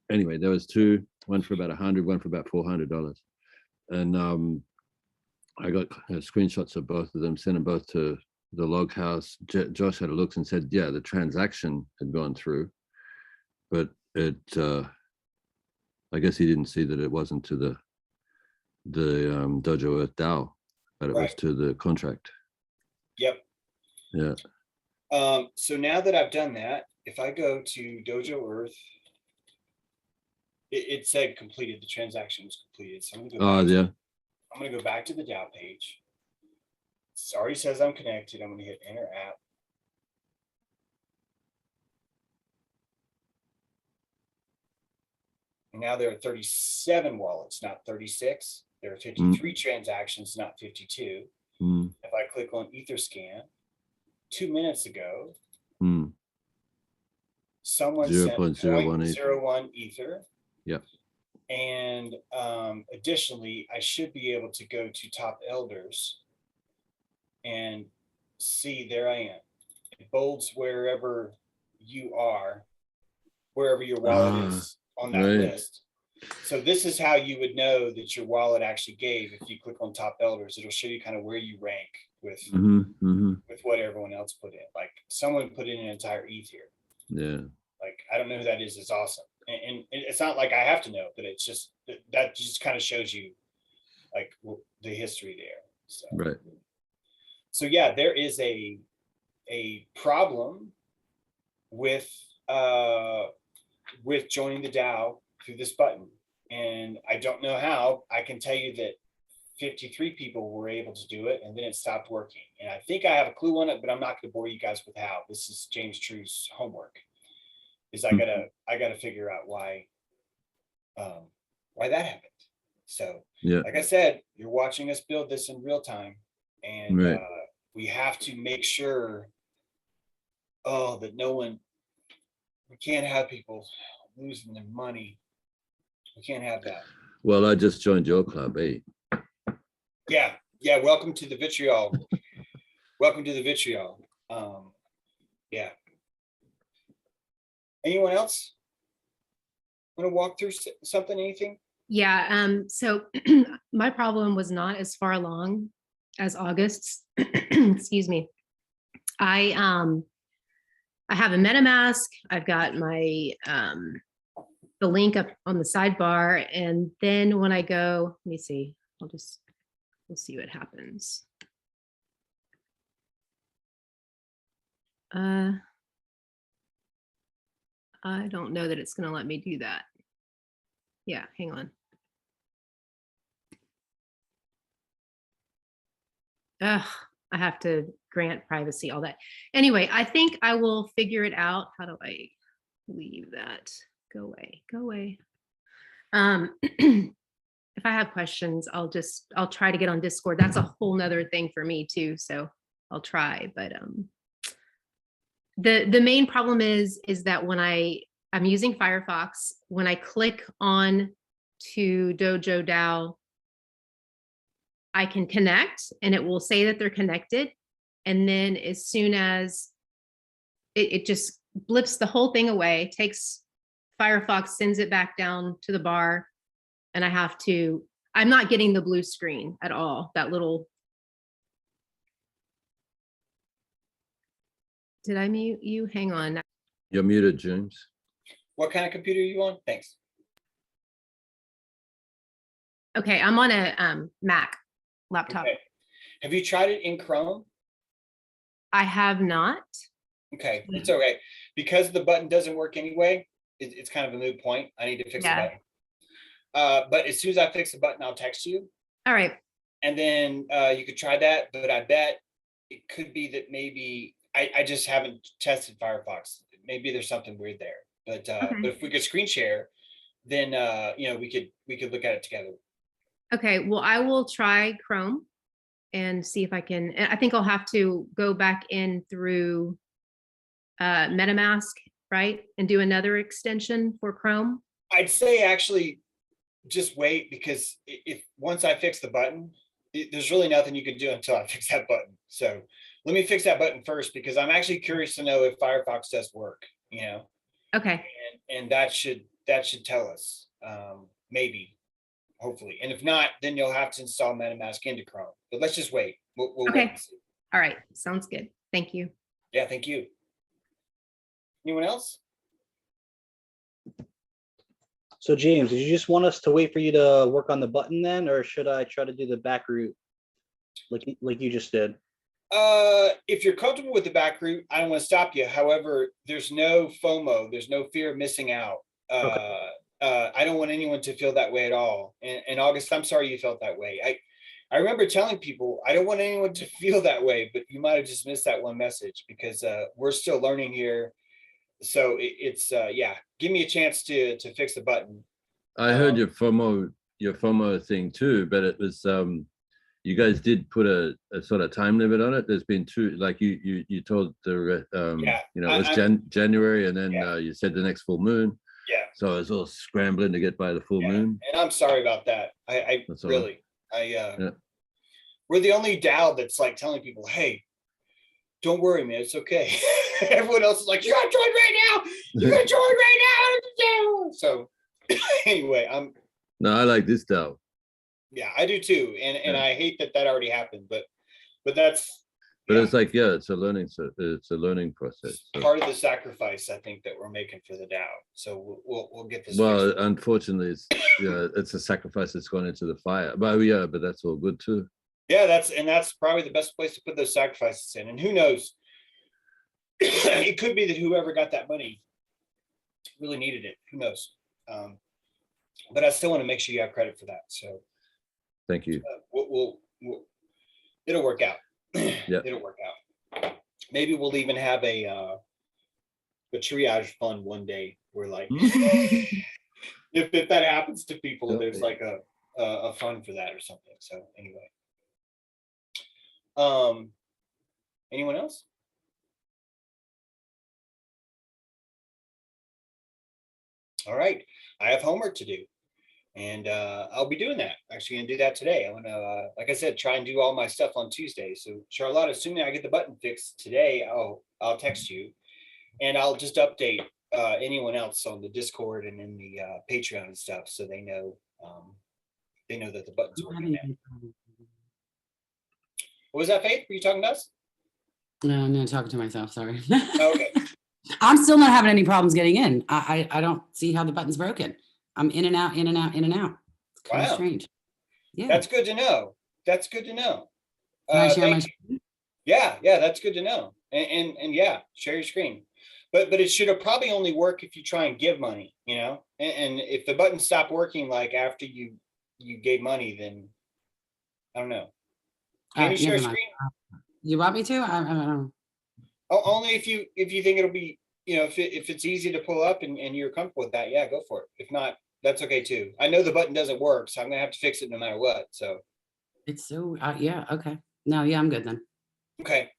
Anyway, there was 2, one for about $100, one for about $400, and I got screenshots of both of them, sent them both to the Loghouse. Josh had a look and said, yeah, the transaction had gone through, but it. I guess he didn't see that it wasn't to the Dojo Earth DAO, but it was to the contract. Yep. Yeah. So now that I've done that, if I go to Dojo Earth, it said completed. The transaction was completed. So I'm gonna go back to the DAO page. It already says I'm connected. I'm gonna hit enter app. And now there are 37 wallets, not 36. There are 53 transactions, not 52. Mm, If I click on Etherscan, 2 minutes ago, mm. someone sent 0.01 Ether. 0.01 Ether. Yep. And additionally, I should be able to go to Top Elders and see, there I am. It bolds wherever you are, wherever your wallet is on that right. list. So this is how you would know that your wallet actually gave. If you click on Top Elders, it'll show you kind of where you rank with with what everyone else put in. Like someone put in an entire ETH here. Yeah. Like I don't know who that is. It's awesome, and it's not like I have to know, but it's just that just kind of shows you like the history there. So. Right. So yeah, there is a problem with joining the DAO through this button, and I don't know how. I can tell you that 53 people were able to do it, and then it stopped working. And I think I have a clue on it, but I'm not going to bore you guys with how. This is James True's homework. Is I gotta figure out why that happened. So Yeah. like I said, you're watching us build this in real time, and Right. we have to make sure that we can't have people losing their money. We can't have that. Well, I just joined your club, eh? Yeah, welcome to the vitriol. Welcome to the vitriol. Yeah. Anyone else want to walk through something, anything? Yeah, so my problem was not as far along as August's. Excuse me. I have a MetaMask. I've got my the link up on the sidebar, and then when I go, let me see. We'll see what happens. I don't know that it's going to let me do that. Yeah, hang on. I have to grant privacy, all that. Anyway, I think I will figure it out. How do I leave that? Go away, go away. If I have questions, I'll try to get on Discord. That's a whole nother thing for me too. So I'll try, but the main problem is that when I'm using Firefox, when I click on to Dojo DAO, I can connect and it will say that they're connected. And then as soon as it just blips the whole thing away, takes Firefox, sends it back down to the bar, and I'm not getting the blue screen at all. That little, did I mute you? Hang on. You're muted, James. What kind of computer are you on? Thanks. Okay, I'm on a Mac laptop. Okay. Have you tried it in Chrome? I have not. Okay, it's okay. Because the button doesn't work anyway, it's kind of a moot point. I need to fix the button. But as soon as I fix the button, I'll text you. All right. And then you could try that, but I bet it could be that maybe I just haven't tested Firefox. Maybe there's something weird there. But but if we could screen share, then we could look at it together. Okay, well, I will try Chrome and see if I can. I think I'll have to go back in through MetaMask, right? And do another extension for Chrome. I'd say actually just wait, because if once I fix the button, there's really nothing you can do until I fix that button. So let me fix that button first, because I'm actually curious to know if Firefox does work, Okay. And that should tell us, maybe, hopefully. And if not, then you'll have to install MetaMask into Chrome. But let's just wait. We'll Okay. wait and see. All right. Sounds good. Thank you. Yeah, thank you. Anyone else? So James, did you just want us to wait for you to work on the button then, or should I try to do the back route like you just did? If you're comfortable with the back route, I don't want to stop you. However, there's no FOMO. There's no fear of missing out. Okay. I don't want anyone to feel that way at all. And August, I'm sorry you felt that way. I remember telling people, I don't want anyone to feel that way, but you might have just missed that one message, because we're still learning here. So it's yeah, give me a chance to fix the button. I heard your FOMO thing too, but it was you guys did put a sort of time limit on it. There's been two, like you told the Yeah, you know, it was January, and then Yeah. you said the next full moon. Yeah. So I was all scrambling to get by the full Yeah. moon. And I'm sorry about that. I That's all right. really, Yeah. we're the only DAO that's like telling people, hey, don't worry, man, it's okay. Everyone else is like, you gotta join right now. You gotta join right now. So anyway, No, I like this DAO. yeah, I do too. And Yeah. I hate that already happened, but that's But yeah, it's like, yeah, it's a learning process. So. part of the sacrifice I think that we're making for the DAO. So we'll get this. Well, fixed. unfortunately, it's it's a sacrifice that's gone into the fire. But yeah, but that's all good too. Yeah, that's probably the best place to put those sacrifices in. And who knows? It could be that whoever got that money really needed it. Who knows? But I still want to make sure you have credit for that. So Thank you. we'll it'll work out. Yeah. It'll work out. Maybe we'll even have a triage fund one day where like if that happens to people, there's like a fund for that or something. So anyway. Anyone else? All right, I have homework to do, and I'll be doing that. Actually, gonna do that today. I want to, like I said, try and do all my stuff on Tuesday. So, Charlotte, assuming I get the button fixed today, I'll text you, and I'll just update anyone else on the Discord and in the Patreon and stuff, so they know that the button's working now. What was that, Faith? Were you talking to us? No, I'm not talking to myself. Sorry. Oh, okay. I'm still not having any problems getting in. I don't see how the button's broken. I'm in and out, in and out, in and out. It's kind of Wow. strange. Yeah. That's good to know. That's good to know. Can I share my Thank you. screen? Yeah, that's good to know. And yeah, share your screen. But it should have probably only work if you try and give money, you know? And if the button stopped working like after you gave money, then I don't know. Can you share Never a mind. screen? You want me to? I don't know. Only if you think it'll be, you know, if it's easy to pull up and you're comfortable with that, yeah, go for it. If not, that's okay too. I know the button doesn't work, so I'm gonna have to fix it no matter what. So It's so, yeah, okay. No, yeah, I'm good then. okay.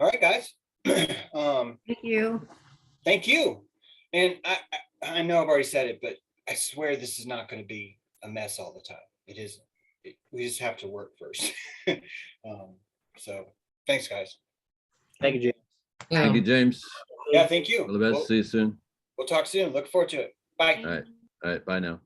All right, guys. Thank you. Thank you. And I know I've already said it, but I swear this is not going to be a mess all the time. It isn't. We just have to work first. So thanks, guys. Thank you, James. Thank you, James. Yeah, thank you. All the best. See you soon. We'll talk soon. Look forward to it. Bye. All right. Bye now.